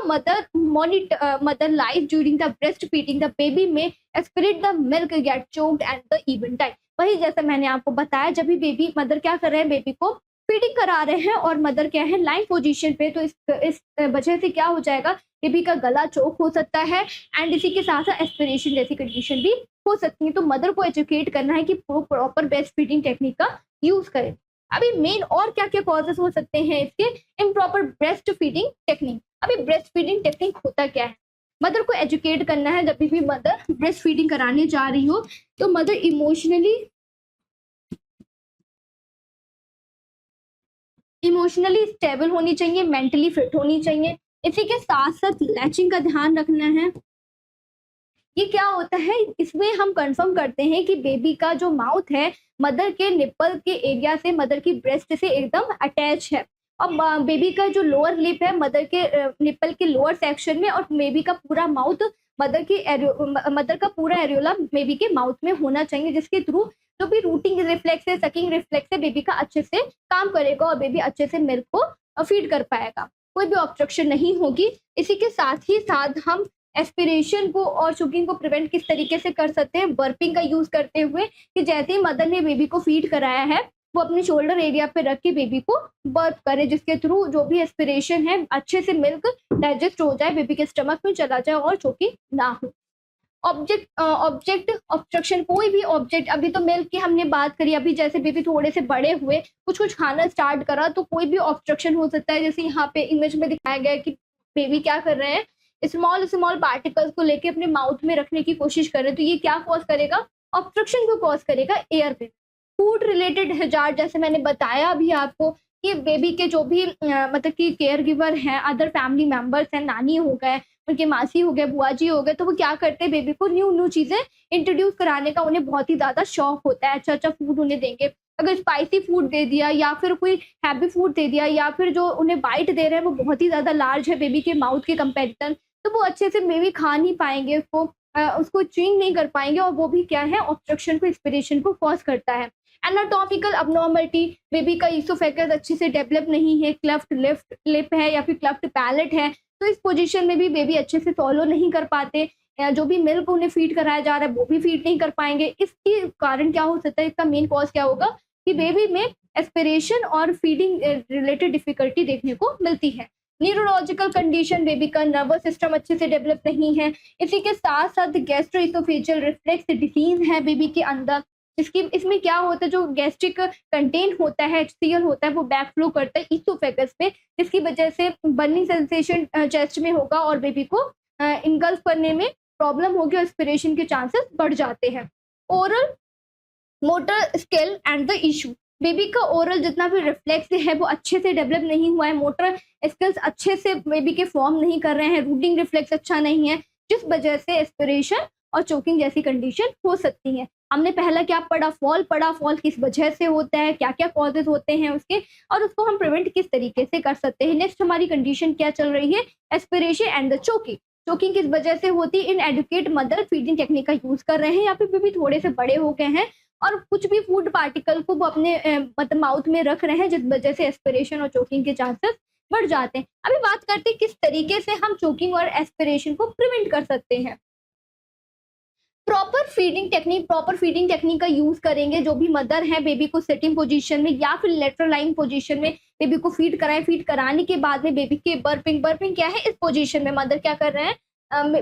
mother lies during the breast feeding, the baby may aspirate the milk get choked at the even time. वही जैसा मैंने आपको बताया, जब भी बेबी मदर क्या कर रहे हैं, बेबी को फीडिंग करा रहे हैं और मदर क्या है, लाइन पोजीशन पे, तो इस वजह से क्या हो जाएगा, बेबी का गला चोक हो सकता है एंड इसी के साथ साथ एस्पिरेशन जैसी कंडीशन भी हो सकती है। तो मदर को एजुकेट करना है कि वो प्रॉपर ब्रेस्ट फीडिंग टेक्निक का यूज करें। अभी मेन और क्या क्या कॉजेस हो सकते हैं इसके, इम्प्रॉपर ब्रेस्ट फीडिंग टेक्निक। अभी ब्रेस्ट फीडिंग टेक्निक होता क्या है, मदर को एजुकेट करना है। जब भी मदर ब्रेस्ट फीडिंग कराने जा रही हो तो मदर इमोशनली स्टेबल होनी चाहिए, मेंटली फिट होनी चाहिए। इसी के साथ साथ लैचिंग का ध्यान रखना है। ये क्या होता है, इसमें हम कंफर्म करते हैं कि बेबी का जो माउथ है मदर के निप्पल के एरिया से, मदर की ब्रेस्ट से एकदम अटैच है और बेबी का जो लोअर लिप है मदर के निप्पल के लोअर सेक्शन में, और बेबी का पूरा माउथ मदर का पूरा एरियोला बेबी के माउथ में होना चाहिए, जिसके थ्रू जो भी रूटिंग रिफ्लेक्स है, सकिंग रिफ्लेक्स है, बेबी का अच्छे से काम करेगा और बेबी अच्छे से मिल्क को फीड कर पाएगा, कोई भी ऑब्स्ट्रक्शन नहीं होगी। इसी के साथ ही साथ हम एस्पिरेशन को और चोकिंग को प्रिवेंट किस तरीके से कर सकते हैं, बर्पिंग का यूज करते हुए, कि जैसे ही मदर ने बेबी को फीड कराया है वो अपने शोल्डर एरिया पे रख के बेबी को बर्प करे, जिसके थ्रू जो भी एस्पिरेशन है अच्छे से मिल्क डाइजेस्ट हो जाए, बेबी के स्टमक में चला जाए और चोकिंग ना हो। ऑब्जेक्ट ऑब्स्ट्रक्शन, कोई भी ऑब्जेक्ट, अभी तो मिल्क की हमने बात करी, अभी जैसे बेबी थोड़े से बड़े हुए, कुछ खाना स्टार्ट करा तो कोई भी ऑब्स्ट्रक्शन हो सकता है। जैसे यहाँ पे इमेज में दिखाया गया है कि बेबी क्या कर रहे हैं, स्मॉल पार्टिकल्स को लेके अपने माउथ में रखने की कोशिश कर रहे हैं, तो ये क्या कॉज करेगा, ऑब्स्ट्रक्शन को कॉज करेगा एयर पे। फूड रिलेटेड हैजार्ड, जैसे मैंने बताया अभी आपको कि बेबी के जो भी मतलब कि केयर गिवर हैं, अदर फैमिली मेंबर्स हैं, नानी हो गए, उनके मासी हो गए, बुआ जी हो गए, तो वो क्या करते हैं, बेबी को न्यू चीजें इंट्रोड्यूस कराने का उन्हें बहुत ही ज्यादा शौक होता है। अच्छा फूड उन्हें देंगे, अगर स्पाइसी फूड दे दिया या फिर कोई हैवी फूड दे दिया या फिर जो उन्हें बाइट दे रहे हैं वो बहुत ही ज्यादा लार्ज है बेबी के माउथ के कंपेरिजन, तो वो अच्छे से बेबी खा नहीं पाएंगे, उसको च्यूइंग नहीं कर पाएंगे और वो भी क्या है, ऑब्स्ट्रक्शन को, एस्पिरेशन को कॉज करता है। एनाटॉमिकल अबनॉर्मलिटी, बेबी का ईसोफेगस अच्छे से डेवलप नहीं है, क्लेफ्ट लिप है या फिर क्लेफ्ट पैलेट है, तो इस पोजीशन में भी बेबी अच्छे से सॉलो नहीं कर पाते, जो भी मिल्क उन्हें फीड कराया जा रहा है वो भी फीड नहीं कर पाएंगे। इसके कारण क्या हो सकता है, इसका मेन कॉज क्या होगा कि बेबी में एस्पिरेशन और फीडिंग रिलेटेड डिफिकल्टी देखने को मिलती है। न्यूरोलॉजिकल कंडीशन, बेबी का नर्वस सिस्टम अच्छे से डेवलप नहीं है। इसी के साथ साथ गैस्ट्रोइसोफेजियल रिफ्लेक्स डिसीज है बेबी के अंदर, इसमें क्या होता है, जो गैस्ट्रिक कंटेंट होता है, HCl होता है, वो बैक फ्लो करता है ईसोफेगस पे, जिसकी वजह से बर्निंग सेंसेशन चेस्ट में होगा और बेबी को इनगल्फ करने में प्रॉब्लम होगी और एस्पिरेशन के चांसेस बढ़ जाते हैं। Oral motor skill and the issue, baby का ओरल जितना भी रिफ्लेक्स है वो अच्छे से डेवलप नहीं हुआ है, मोटर स्किल्स अच्छे से बेबी के फॉर्म नहीं कर रहे हैं, रूटिंग रिफ्लेक्स अच्छा नहीं है, जिस वजह से एस्पिरेशन और चोकिंग जैसी कंडीशन हो सकती है। हमने पहला क्या पढ़ा, फॉल किस वजह से होता है, क्या क्या कॉजेज होते हैं उसके, और उसको हम प्रिवेंट किस तरीके से कर सकते हैं। नेक्स्ट हमारी कंडीशन क्या चल रही है, एस्पिरेशन एंड द चोकिंग किस वजह से होती है। इन एडुकेट मदर फीडिंग टेक्निक का यूज कर रहे हैं या फिर बेबी थोड़े से बड़े हो गए हैं और कुछ भी फूड पार्टिकल को वो अपने मतलब माउथ में रख रहे हैं, जिस वजह से एस्पिरेशन और चोकिंग के चांसेस बढ़ जाते हैं। अभी बात करते हैं किस तरीके से हम चोकिंग और एस्पिरेशन को प्रिवेंट कर सकते हैं। प्रॉपर फीडिंग टेक्निक का यूज करेंगे। जो भी मदर है बेबी को सिटिंग पोजीशन में या फिर लेटरल लाइंग पोजीशन में बेबी को फीड कराएं, फीड कराने के बाद में बेबी के बर्पिंग क्या है, इस पोजीशन में मदर क्या कर रहे हैं,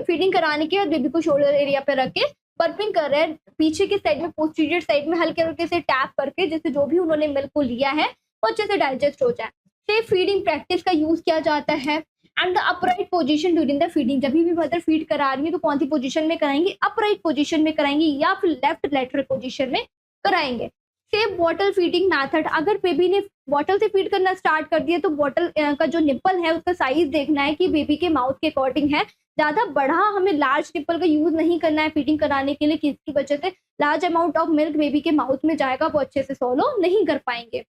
फीडिंग कराने के बाद बेबी को शोल्डर एरिया पे रख के बर्पिंग कर रहे हैं, पीछे की साइड में पोस्टीरियर साइड में हल्के हल्के से टैप करके, जिससे जो भी उन्होंने मिल्क को लिया है वो अच्छे से डाइजेस्ट हो जाए। सेफ फीडिंग प्रैक्टिस का यूज किया जाता है। And the upright position during the feeding, जब भी मदर फीड करा रही है तो कौन सी पोजीशन में कराएंगे, अपराइट पोजीशन में कराएंगे या फिर लेफ्ट लेटरल पोजीशन में कराएंगे। सेफ बॉटल फीडिंग मेथड, अगर बेबी ने बॉटल से फीड करना स्टार्ट कर दिया तो बॉटल का जो निप्पल है उसका साइज देखना है कि बेबी के माउथ के अकॉर्डिंग है, ज्यादा बड़ा हमें लार्ज निप्पल का यूज नहीं करना है फीडिंग कराने के लिए, किसकी वजह से large amount of milk baby के माउथ में जाएगा, वो अच्छे से सॉलो नहीं कर पाएंगे।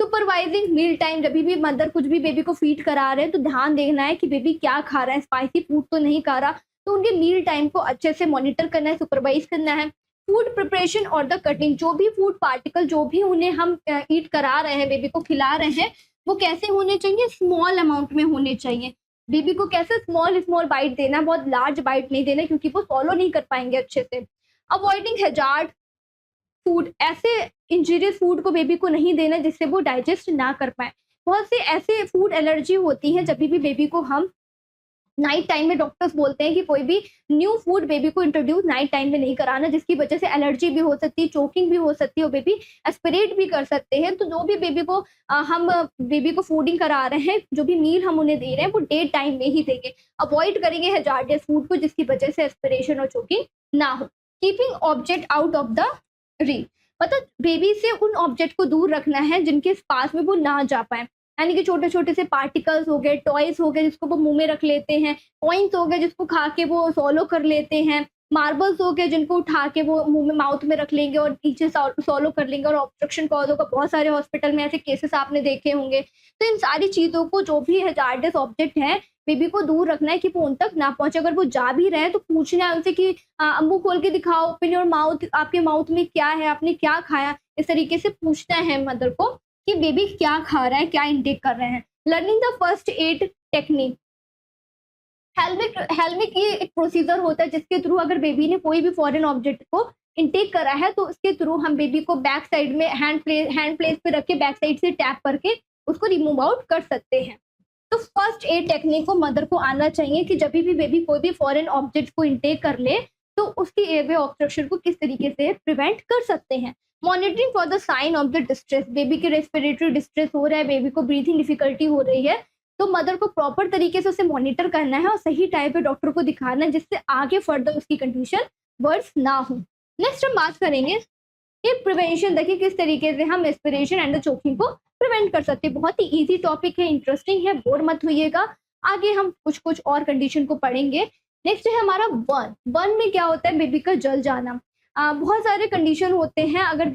सुपरवाइजिंग मील टाइम, जब भी मदर कुछ भी बेबी को फीड करा रहे हैं तो ध्यान देखना है कि बेबी क्या खा रहा है, स्पाइसी फूड तो नहीं खा रहा, तो उनके मील टाइम को अच्छे से मॉनिटर करना है, सुपरवाइज करना है। फूड प्रिपरेशन और द कटिंग, जो भी फूड पार्टिकल जो भी उन्हें हम ईट करा रहे हैं, बेबी को खिला रहे हैं, वो कैसे होने चाहिए, स्मॉल अमाउंट में होने चाहिए। बेबी को कैसे स्मॉल स्मॉल बाइट देना, बहुत लार्ज बाइट नहीं देना, क्योंकि वो फॉलो नहीं कर पाएंगे अच्छे से। अवॉइडिंग हैजार्ड फूड, ऐसे इंजीरियस फूड को बेबी को नहीं देना जिससे वो डाइजेस्ट ना कर पाए। बहुत से ऐसे फूड एलर्जी होती है, जब भी बेबी को हम नाइट टाइम में, डॉक्टर्स बोलते हैं कि कोई भी न्यू फूड बेबी को इंट्रोड्यूस नाइट टाइम में नहीं कराना, जिसकी वजह से एलर्जी भी हो सकती है, चोकिंग भी हो सकती है और बेबी एस्पिरेट भी कर सकते हैं। तो जो भी बेबी को हम बेबी को फूडिंग करा रहे हैं, जो भी मील हम उन्हें दे रहे हैं वो डे टाइम में ही देंगे, अवॉइड करेंगे हैजार्डियस फूड को जिसकी वजह से एस्पिरेशन और चोकिंग ना हो। Keeping object out of the reach, मतलब बेबी से उन ऑब्जेक्ट को दूर रखना है जिनके पास में वो ना जा पाए, यानी कि छोटे छोटे से पार्टिकल्स हो गए, टॉयज हो गए जिसको वो मुंह में रख लेते हैं, कॉइन्स हो गए जिसको खा के वो सॉलो कर लेते हैं, मार्बल्स हो गए जिनको उठा के वो मुंह में माउथ में रख लेंगे और नीचे सॉलो कर लेंगे और ऑब्स्ट्रक्शन कॉज होगा। बहुत सारे हॉस्पिटल में ऐसे केसेस आपने देखे होंगे। तो इन सारी चीज़ों को, जो भी हैजार्डियस ऑब्जेक्ट है, बेबी को दूर रखना है कि वो उन तक ना पहुंचे। अगर वो जा भी रहे हैं तो पूछना है उनसे कि मुंह खोल के दिखाओ, ओपन योर माउथ, आपके माउथ में क्या है, आपने क्या खाया, इस तरीके से पूछना है मदर को कि बेबी क्या खा रहा है, क्या इंटेक कर रहे हैं। Learning the first aid technique, हेल्मिक ये एक प्रोसीजर होता है जिसके थ्रू अगर बेबी ने कोई भी फॉरेन ऑब्जेक्ट को इंटेक करा है तो उसके थ्रू हम बेबी को बैक साइड में हैंड प्लेस पे रख के बैक साइड से टैप करके उसको रिमूव आउट कर सकते हैं। तो फर्स्ट एड टेक्निक को मदर को आना चाहिए कि जब भी बेबी कोई भी फॉरेन ऑब्जेक्ट को इंटेक कर ले तो उसकी एयरवे ऑब्स्ट्रक्शन को किस तरीके से प्रिवेंट कर सकते हैं। Monitoring for the sign of the distress, baby के रेस्पिरेटरी डिस्ट्रेस हो रहा है, बेबी को ब्रीथिंग डिफिकल्टी हो रही है, तो मदर को प्रॉपर तरीके से उसे मॉनिटर करना है और सही टाइम पे डॉक्टर को दिखाना है जिससे आगे फर्दर उसकी कंडीशन वर्स ना हो। नेक्स्ट हम बात करेंगे कि प्रिवेंशन, देखिए किस तरीके से हम एस्पिरेशन एंड द चोकिंग को प्रिवेंट कर सकते हैं। बहुत ही इजी टॉपिक है, इंटरेस्टिंग है, बोर मत होइएगा। आगे हम कुछ कुछ और कंडीशन को पढ़ेंगे। नेक्स्ट है हमारा बर्न में क्या होता है, बेबी का जल जाना। बहुत सारे कंडीशन होते हैं, अगर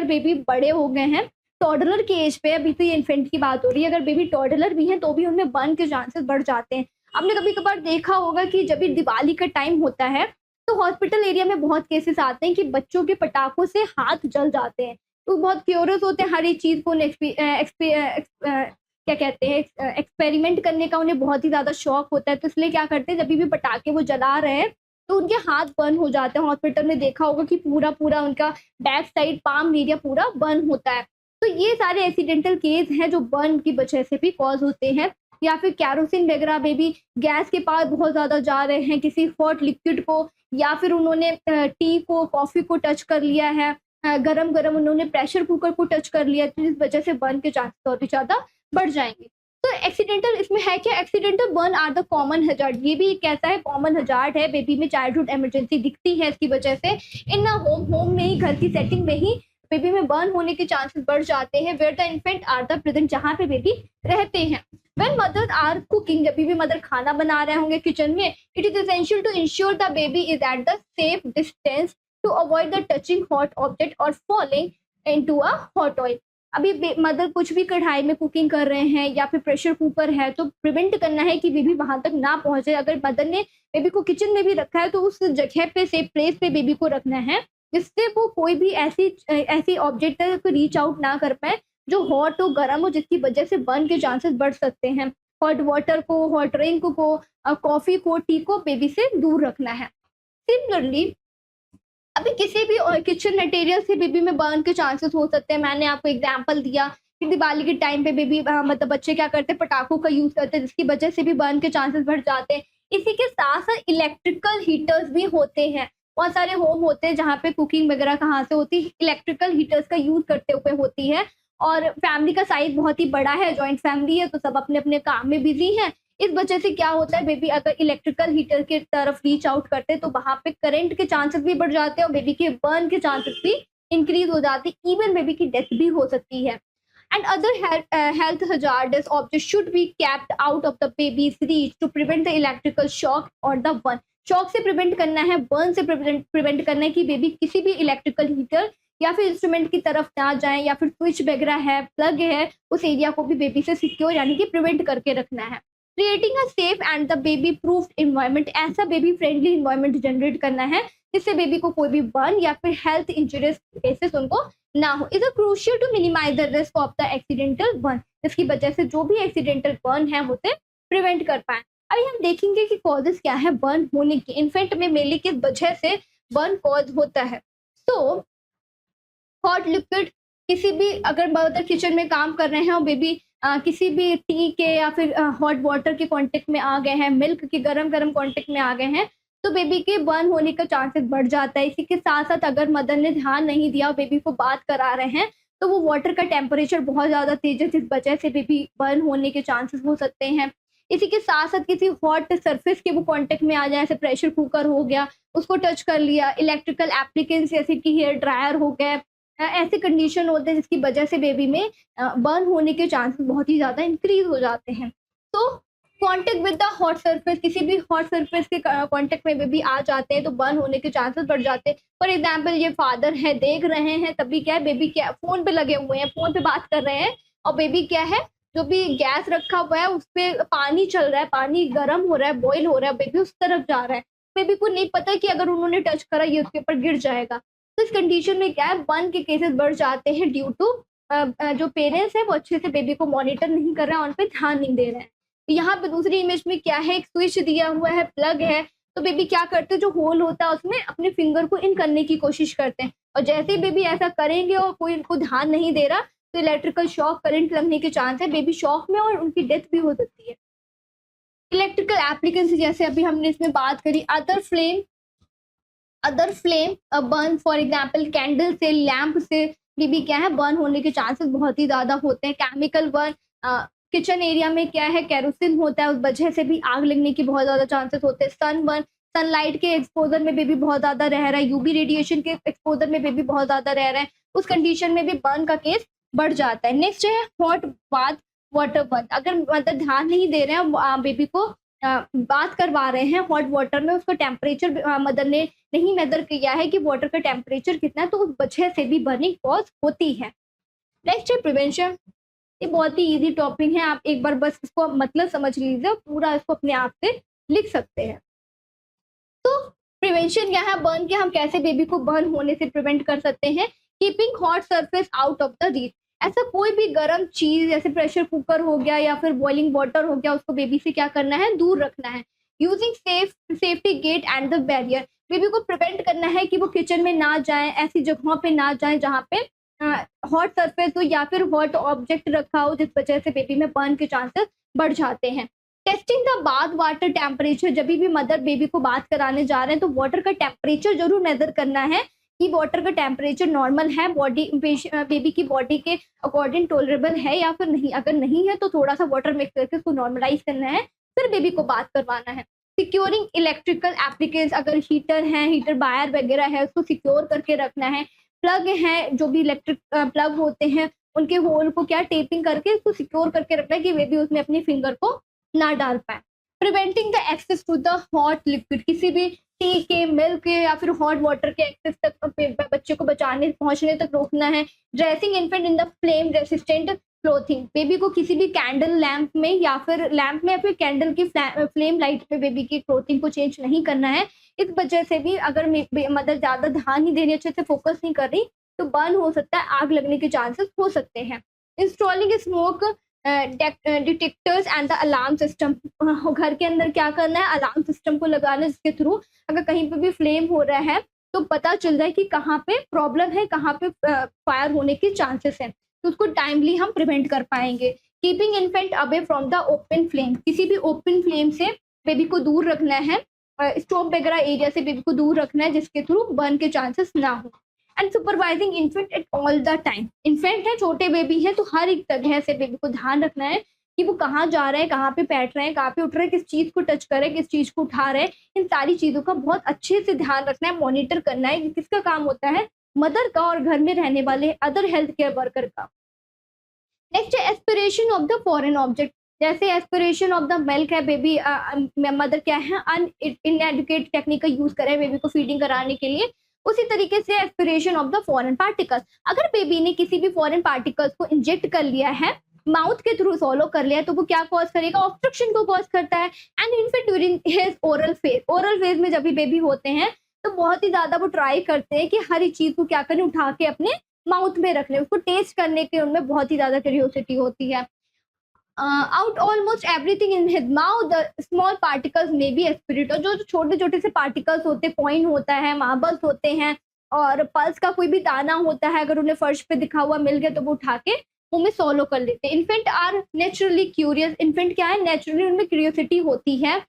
बेबी बड़े हो गए हैं, टॉडलर के एज पे, अभी तो ये इन्फेंट की बात हो रही है, अगर बेबी टॉडलर भी है तो भी उनमें बर्न के चांसेस बढ़ जाते हैं। आपने कभी कभार देखा होगा कि जब भी दिवाली का टाइम होता है तो हॉस्पिटल एरिया में बहुत केसेस आते हैं कि बच्चों के पटाखों से हाथ जल जाते हैं। तो बहुत क्यूरियस होते हैं हर एक चीज़ को क्या कहते हैं, एक्सपेरिमेंट करने का उन्हें बहुत ही ज़्यादा शौक होता है। तो इसलिए क्या करते हैं, जब भी पटाखे वो जला रहे हैं तो उनके हाथ बर्न हो जाते हैं। हॉस्पिटल में देखा होगा कि पूरा पूरा उनका बैक साइड पाम एरिया पूरा बर्न होता है। तो ये सारे एक्सीडेंटल केस हैं जो बर्न की वजह से भी कॉज होते हैं। या फिर कैरोसिन वगैरह, बेबी गैस के पास बहुत ज़्यादा जा रहे हैं, किसी हॉट लिक्विड को, या फिर उन्होंने टी को, कॉफ़ी को टच कर लिया है, गरम गरम उन्होंने प्रेशर कुकर को टच कर लिया, तो इस वजह से बर्न के चांसेस बहुत ही ज़्यादा बढ़ जाएंगे। तो एक्सीडेंटल इसमें है क्या, accidental burn are the common hazard, ये भी कैसा है, कॉमन हजार्ड है। बेबी में चाइल्डहुड इमरजेंसी दिखती है इसकी वजह से। इन होम में ही, घर की सेटिंग में ही बेबी में बर्न होने के चांसेस बढ़ जाते हैं। Where the infant are the present, जहाँ पे बेबी रहते हैं। व्हेन मदर आर कुकिंग, जब भी मदर खाना बना रहे होंगे किचन में, it is essential to ensure the baby is at the safe distance to avoid the touching hot object और falling into a hot oil. अभी मदर कुछ भी कढ़ाई में कुकिंग कर रहे हैं या फिर प्रेशर कुकर है तो प्रिवेंट करना है कि बेबी वहां तक ना पहुंचे। अगर मदर ने बेबी को किचन में भी रखा है तो उस जगह पे, सेफ प्लेस पे बेबी को रखना है जिससे वो कोई भी ऐसी ऑब्जेक्ट तक रीच आउट ना कर पाए जो हॉट हो, गर्म हो, जिसकी वजह से बर्न के चांसेस बढ़ सकते हैं। हॉट वाटर को, हॉट ड्रिंक को, कॉफी को, टी को बेबी से दूर रखना है। सिमिलरली अभी किसी भी किचन मटेरियल से बेबी में बर्न के चांसेस हो सकते हैं। मैंने आपको एग्जांपल दिया कि दिवाली के टाइम पे बेबी बच्चे क्या करते हैं, पटाखों का यूज करते हैं जिसकी वजह से भी बर्न के चांसेस बढ़ जाते हैं। इसी के साथ साथ इलेक्ट्रिकल हीटर्स भी होते हैं। बहुत सारे होम होते हैं जहाँ पे कुकिंग वगैरह कहाँ से होती है, इलेक्ट्रिकल हीटर्स का यूज करते हुए होती है। और फैमिली का साइज बहुत ही बड़ा है, जॉइंट फैमिली है, तो सब अपने अपने काम में बिजी हैं। इस वजह से क्या होता है, बेबी अगर इलेक्ट्रिकल हीटर की तरफ रीच आउट करते हैं तो वहां पे करंट के चांसेस भी बढ़ जाते हैं और बेबी के बर्न के चांसेस भी इंक्रीज हो जाते हैं, इवन बेबी की डेथ भी हो सकती है। And other health hazardous objects should be kept out of the baby's reach to prevent the electrical shock or the burn. Shock से प्रिवेंट करना है, बर्न से प्रिवेंट करना है कि बेबी किसी भी इलेक्ट्रिकल हीटर या फिर इंस्ट्रूमेंट की तरफ ना जाए, या फिर स्विच वगैरह है, प्लग है, उस एरिया को भी बेबी से सिक्योर यानी कि प्रिवेंट करके रखना है। Creating a safe and the baby proof environment, ऐसा बेबी फ्रेंडली इन्वायरमेंट जनरेट करना है जिससे बेबी को कोई भी बर्न या फिर हेल्थ इंजरीज केसेस उनको ना हो। Is a crucial to minimize the risk of the accidental burn, जिसकी वजह से जो भी एक्सीडेंटल बर्न है उसे प्रिवेंट कर पाए। अभी हम देखेंगे कि कॉजेस क्या है बर्न होने की, इन्फेंट में मेनली किस वजह से बर्न कॉज होता है। तो हॉट लिक्विड, किसी भी अगर मदर किचन में काम कर रहे हैं और बेबी किसी भी टी के या फिर हॉट वाटर के कांटेक्ट में आ गए हैं, मिल्क के गरम गरम कांटेक्ट में आ गए हैं, तो बेबी के बर्न होने का चांसेस बढ़ जाता है। इसी के साथ साथ अगर मदर ने ध्यान नहीं दिया और बेबी को बात करा रहे हैं तो वो वाटर का टेम्परेचर बहुत ज़्यादा तेज है, जिस वजह से बेबी बर्न होने के चांसेस हो सकते हैं। इसी के साथ साथ किसी हॉट सरफेस के वो कांटेक्ट में आ जाए, जैसे प्रेशर कुकर हो गया, उसको टच कर लिया, इलेक्ट्रिकल एप्लीकेंस जैसे कि हेयर ड्रायर हो गए, ऐसे कंडीशन होते हैं जिसकी वजह से बेबी में बर्न होने के चांसेस बहुत ही ज़्यादा इंक्रीज हो जाते हैं। तो contact with the hot surface, किसी भी हॉट सरफेस के कांटेक्ट में बेबी आ जाते हैं तो बर्न होने के चांसेस बढ़ जाते हैं। फॉर एग्जांपल ये फादर है, देख रहे हैं, तभी क्या है बेबी क्या फोन पे लगे हुए हैं, फोन पे बात कर रहे हैं और बेबी क्या है, जो भी गैस रखा हुआ है उस पर पानी चल रहा है, पानी गर्म हो रहा है, बॉईल हो रहा है, बेबी उस तरफ जा रहा है। बेबी को नहीं पता कि अगर उन्होंने टच करा ये उसके ऊपर गिर जाएगा। तो इस कंडीशन में क्या है, बर्न के केसेस बढ़ जाते हैं ड्यू टू जो पेरेंट्स हैं वो अच्छे से बेबी को मॉनिटर नहीं कर रहे हैं, उन पे ध्यान नहीं दे रहे हैं। यहाँ पे दूसरी इमेज में क्या है, एक स्विच दिया हुआ है, प्लग है, तो बेबी क्या करते हैं, जो होल होता है उसमें अपने फिंगर को इन करने की कोशिश करते हैं, और जैसे ही बेबी ऐसा करेंगे और कोई इनको ध्यान नहीं दे रहा तो इलेक्ट्रिकल शॉक, करंट लगने के चांस है, बेबी शॉक में और उनकी डेथ भी हो सकती है। इलेक्ट्रिकल एप्लीकेंस जैसे अभी हमने इसमें बात करी, other flame burn, for example candle से, लैम्प से बेबी क्या है बर्न होने के चांसेस बहुत ही ज्यादा होते हैं। केमिकल बर्न, किचन एरिया में क्या है केरोसिन होता है, उस वजह से भी आग लगने की बहुत ज्यादा चांसेस होते हैं। सन बर्न, सनलाइट के एक्सपोजर में बेबी बहुत ज्यादा रह रहा है, यूवी रेडिएशन के एक्सपोजर में बेबी बहुत ज्यादा रह रहा है, उस कंडीशन में भी बर्न का केस बढ़ जाता है। नेक्स्ट है हॉट बाथ वाटर बर्न, अगर मतलब ध्यान नहीं दे रहे हैं बेबी को बात करवा रहे हैं हॉट वाटर में, उसका टेम्परेचर मदर ने नहीं मेजर किया है कि वाटर का टेम्परेचर कितना है, तो उस वजह से भी बर्निंग कॉज होती है। नेक्स्ट है प्रिवेंशन, ये बहुत ही इजी टॉपिक है, आप एक बार बस इसको मतलब समझ लीजिए, पूरा इसको अपने आप से लिख सकते हैं। तो प्रिवेंशन क्या है बर्न के, हम कैसे बेबी को बर्न होने से प्रिवेंट कर सकते हैं। Keeping hot surface out of the reach, ऐसा कोई भी गर्म चीज जैसे प्रेशर कुकर हो गया या फिर बॉइलिंग वाटर हो गया, उसको बेबी से क्या करना है, दूर रखना है। Using safety gate and the barrier, baby को प्रिवेंट करना है कि वो किचन में ना जाए, ऐसी जगहों पे ना जाए जहाँ पे हॉट सरफेस हो या फिर हॉट ऑब्जेक्ट रखा हो, जिस वजह से बेबी में बर्न के चांसेस बढ़ जाते हैं। Testing the bath water temperature, जब भी मदर बेबी को बात कराने जा रहे हैं तो वाटर का टेम्परेचर जरूर मेजर करना है कि वाटर का टेम्परेचर नॉर्मल है, बेबी की बॉडी के अकॉर्डिंग टॉलरेबल है या फिर नहीं, अगर नहीं है तो थोड़ा सा वाटर मिक्स करके उसको नॉर्मलाइज करना है, फिर बेबी को बात करवाना है। सिक्योरिंग इलेक्ट्रिकल एप्लीकेंस, अगर हीटर है, हीटर वायर वगैरह है, उसको सिक्योर करके रखना है। प्लग है, जो भी इलेक्ट्रिक प्लग होते हैं उनके होल को क्या टेपिंग करके उसको सिक्योर करके रखना है कि बेबी उसमें अपनी फिंगर को ना डाल पाए। Preventing the access to the hot liquid, किसी भी टी के, मिल्क के या फिर हॉट वाटर के एक्सेस तक बच्चे को पहुंचने तक रोकना है। Dressing infant in the flame resistant clothing, baby को किसी भी कैंडल लैंप में या फिर कैंडल की फ्लेम लाइट पे बेबी की क्लोथिंग को चेंज नहीं करना है। इस वजह से भी अगर मदर ज्यादा ध्यान नहीं दे रही, अच्छे से फोकस नहीं कर रही, तो बर्न हो सकता है, आग लगने के चांसेस हो सकते हैं। Installing smoke detectors and the alarm system, घर के अंदर क्या करना है, अलार्म सिस्टम को लगाना, जिसके थ्रू अगर कहीं पे भी फ्लेम हो रहा है तो पता चल जाए कि कहाँ पे प्रॉब्लम है, कहाँ पे फायर होने के चांसेस हैं, तो उसको टाइमली हम प्रिवेंट कर पाएंगे। Keeping infant away from the open flame, किसी भी ओपन फ्लेम से बेबी को दूर रखना है, स्टोव वगैरह एरिया से बेबी को दूर रखना है जिसके थ्रू बर्न के चांसेस ना हो। And supervising infant at all the time. Infant है, छोटे बेबी है, तो हर एक जगह से बेबी को ध्यान रखना है कि वो कहाँ जा रहे हैं, कहाँ पे बैठ रहे हैं, कहाँ पे उठ रहे हैं, किस चीज को टच कर रहे हैं, किस चीज को उठा रहे हैं। इन सारी चीजों का बहुत अच्छे से ध्यान रखना है, मॉनिटर करना है। किसका काम होता है? मदर का और घर में रहने वाले अदर हेल्थ केयर वर्कर का। नेक्स्ट है aspiration of the foreign object. जैसे एस्पिरेशन ऑफ द मिल्क है, बेबी मदर क्या है इनएडुकेट टेक्निक का यूज करे बेबी को फीडिंग कराने के लिए, उसी तरीके से aspiration of the foreign particles. अगर बेबी ने किसी भी फॉरेन पार्टिकल्स को इंजेक्ट कर लिया है, माउथ के थ्रू सॉलो कर लिया है, तो वो क्या कॉज करेगा? ऑब्स्ट्रक्शन को कॉज करता है। And in fact during his oral phase, oral phase में जब भी बेबी होते हैं तो बहुत ही ज्यादा वो ट्राई करते हैं कि हर एक चीज को क्या करें, उठा के अपने माउथ में रख लें, उसको टेस्ट करने की उनमें बहुत ही ज्यादा क्यूरियोसिटी होती है। Out almost everything in his mouth, the small particles में बी एस्पिरेट। और जो छोटे छोटे से पार्टिकल्स होते हैं, कॉइन होता है, मार्बल्स होते हैं, और पल्स का कोई भी दाना होता है, अगर उन्हें फर्श पे दिखा हुआ मिल गया तो वो उठा के मुंह में सॉलो कर लेते हैं। Infant are naturally curious. Infant क्या है? नेचुरली उनमें क्यूरियोसिटी होती है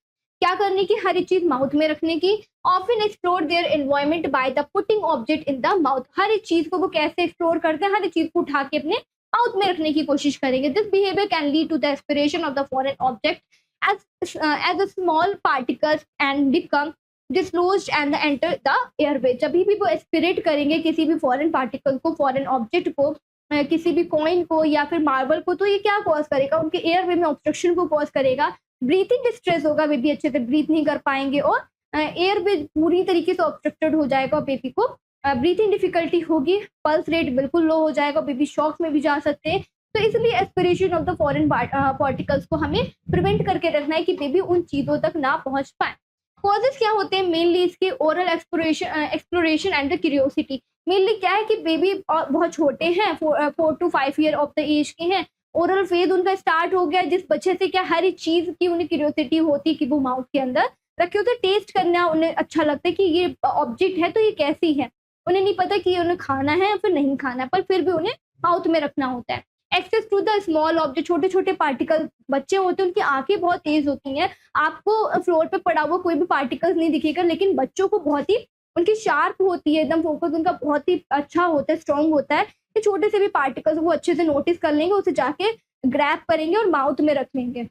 क्या करने की? हर एक चीज माउथ में रखने की। Often explore their environment by the putting object in the mouth. हर एक चीज को वो कैसे एक्सप्लोर करते हैं? हर एक चीज को उठा के अपने माउथ में रखने की कोशिश करेंगे। This behaviour can lead to the aspiration of the foreign object as a small particles and become dislodged and enter the airway. जब भी वो एस्पिरेट करेंगे किसी भी फॉरेन पार्टिकल को, फॉरेन ऑब्जेक्ट को, किसी भी कॉइन को या फिर मार्बल को, तो ये क्या कॉज करेगा? उनके एयरवे में ऑब्स्ट्रक्शन को कॉज करेगा। ब्रीथिंग डिस्ट्रेस होगा, बेबी अच्छे से ब्रीथ नहीं कर पाएंगे और एयरवे पूरी तरीके से ऑब्स्ट्रक्टेड हो जाएगा, बेबी को ब्रीथिंग डिफिकल्टी होगी, पल्स रेट बिल्कुल लो हो जाएगा, बेबी शॉक में भी जा सकते हैं। तो इसलिए aspiration of the foreign particles को हमें प्रिवेंट करके रखना है कि बेबी उन चीजों तक ना पहुंच पाए। कॉजेस क्या होते हैं? मेनली इसके oral exploration and the curiosity. Mainly क्या है कि बेबी बहुत छोटे हैं, 4 to 5 year of the age के हैं, ओरल फेज उनका स्टार्ट हो गया, जिस बच्चे से क्या हर एक चीज की उन्हें क्यूरियोसिटी होती है कि वो माउथ के अंदर रखे होते, टेस्ट करना उन्हें अच्छा लगता है कि ये ऑब्जेक्ट है तो ये कैसी है। उन्हें नहीं पता कि उन्हें खाना है या फिर नहीं खाना है, पर फिर भी उन्हें माउथ में रखना होता है। Access to the small object, छोटे छोटे पार्टिकल बच्चे होते हैं, उनकी आंखें बहुत तेज होती हैं, आपको फ्लोर पे पड़ा हुआ कोई भी पार्टिकल्स नहीं दिखेगा, लेकिन बच्चों को बहुत ही उनकी शार्प होती है, एकदम फोकस उनका बहुत ही अच्छा होता है, स्ट्रॉन्ग होता है कि छोटे से भी पार्टिकल्स वो अच्छे से नोटिस कर लेंगे, उसे जाके ग्रैब करेंगे और माउथ में रख लेंगे।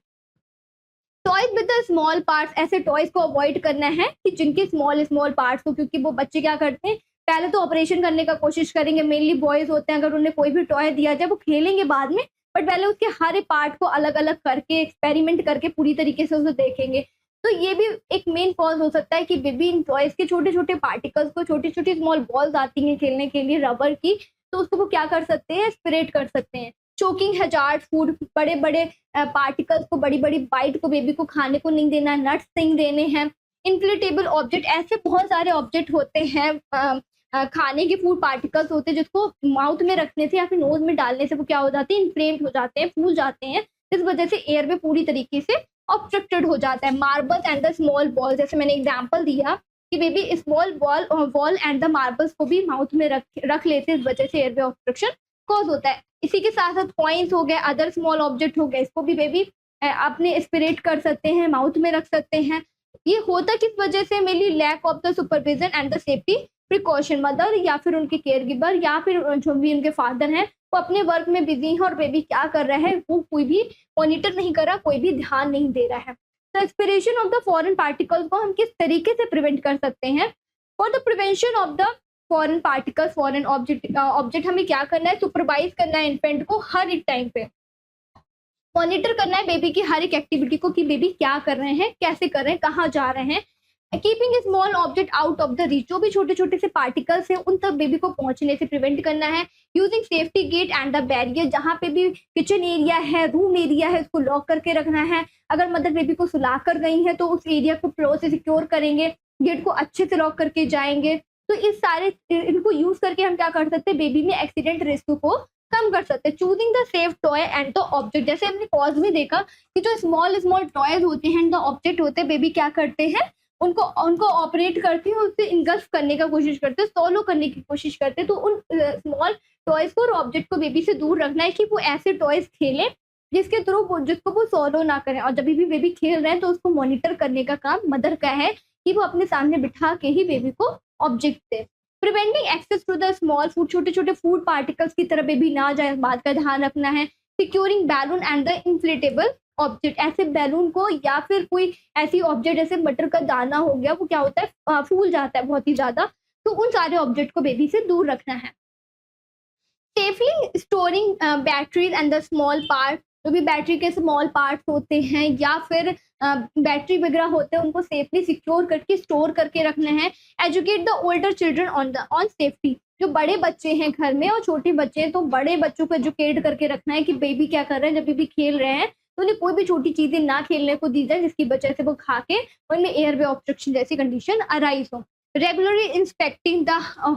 Toys with the small parts, ऐसे टॉयज को अवॉइड करना है कि जिनके स्मॉल पार्ट्स हो, क्योंकि वो बच्चे क्या करते हैं, पहले तो ऑपरेशन करने का कोशिश करेंगे, मेनली बॉयज होते हैं, अगर उन्हें कोई भी टॉय दिया जाए वो खेलेंगे बाद में, बट पहले उसके हर एक पार्ट को अलग अलग करके एक्सपेरिमेंट करके पूरी तरीके से उसे देखेंगे। तो ये भी एक मेन कॉज हो सकता है कि बेबी इन टॉयज के छोटे छोटे पार्टिकल्स को, छोटी छोटी स्मॉल बॉल्स आती हैं खेलने के लिए रबर की, तो उसको वो क्या कर सकते हैं, स्प्रेड कर सकते हैं। चोकिंग हैजार्ड फूड, बड़े बड़े पार्टिकल्स को, बड़ी बड़ी बाइट को बेबी को खाने को नहीं देना, नट्स नहीं देने हैं। इन्फ्लेटेबल ऑब्जेक्ट, ऐसे बहुत सारे ऑब्जेक्ट होते हैं, खाने के फूड पार्टिकल्स होते हैं जिसको माउथ में रखने से या फिर नोज में डालने से वो क्या हो जाते हैं, इन्फ्लेम्ड हो जाते हैं, फूल जाते हैं, इस वजह से एयर में पूरी तरीके से ऑब्स्ट्रक्टेड हो जाता है। Marbles and the small ball, जैसे मैंने एग्जांपल दिया कि baby small ball and the marbles को भी माउथ में रख लेते हैं, इस वजह से एयरवे ऑब्स्ट्रक्शन कॉज होता है। इसी के साथ साथ कॉइन्स हो गए, अदर स्मॉल ऑब्जेक्ट हो गए, इसको भी बेबी अपने एस्पिरेट कर सकते हैं, माउथ में रख सकते हैं। ये होता किस वजह से? Mainly lack of the supervision and the safety precaution. Mother या फिर उनके केयर गिवर या फिर जो भी उनके फादर हैं वो अपने वर्क में बिजी हैं और बेबी क्या कर रहा है वो कोई भी मॉनिटर नहीं कर रहा, कोई भी ध्यान नहीं दे रहा है। तो expiration of the foreign particles को हम किस तरीके से प्रिवेंट कर सकते हैं? For the prevention of the foreign particles, foreign object हमें क्या करना है? सुपरवाइज करना है इन्फेंट को, हर एक टाइम पे मॉनिटर करना है बेबी की हर एक एक्टिविटी को कि बेबी क्या कर रहे हैं, कैसे कर रहे हैं, कहाँ जा रहे हैं। Keeping small object out of the reach, जो भी छोटे छोटे से पार्टिकल्स हैं उन तक बेबी को पहुंचने से प्रिवेंट करना है। Using safety gate and the barrier, जहाँ पे भी किचन एरिया है, रूम एरिया है, उसको लॉक करके रखना है। अगर मदर बेबी को सुला कर गई है तो उस एरिया को फ्लो से सिक्योर करेंगे, गेट को अच्छे से लॉक करके जाएंगे। तो इस सारे इनको यूज करके हम क्या कर सकते हैं, बेबी में एक्सीडेंट रिस्क को कम कर सकते हैं। Choosing the safe toy and the object, जैसे हमने कॉज में देखा कि जो स्मॉल टॉयज होते हैं, द ऑब्जेक्ट होते हैं, बेबी क्या करते हैं, उनको ऑपरेट करते हैं, उससे इंगल्फ करने का कोशिश करते हैं, सोलो करने की कोशिश करते हैं। तो उन स्मॉल टॉयज को और ऑब्जेक्ट को बेबी से दूर रखना है कि वो ऐसे टॉयज खेलें जिसके थ्रू वो जिसको वो सॉल्व ना करें, और जब भी बेबी खेल रहे हैं तो उसको मॉनिटर करने का काम मदर का है कि वो अपने सामने बिठा के ही बेबी को ऑब्जेक्ट दे। Preventing access to the small food, छोटे-छोटे फूड पार्टिकल्स की तरफ बेबी ना जाए, इस बात का ध्यान रखना है। Securing balloon and the inflatable object, ऐसे बैलून को या फिर कोई ऐसी ऑब्जेक्ट जैसे मटर का दाना हो गया, वो क्या होता है फूल जाता है बहुत ही ज़्यादा, तो उन सारे ऑब्जेक्ट को बेबी से दूर रखना है। Safely storing batteries and the small part, जो भी बैटरी के स्मॉल पार्ट्स होते हैं या फिर बैटरी वगैरह होते हैं, उनको सेफली सिक्योर करके स्टोर करके रखना है। Educate the older children on safety, जो बड़े बच्चे हैं घर में और छोटे बच्चे हैं, तो बड़े बच्चों को एजुकेट करके रखना है कि बेबी क्या कर रहे हैं, जब बेबी खेल रहे हैं तो उन्हें कोई भी छोटी चीजें ना खेलने को दी जाए जिसकी वजह से वो खा के उनमें एयरवे ऑब्स्ट्रक्शन जैसी कंडीशन अराइज हो। Regularly inspecting the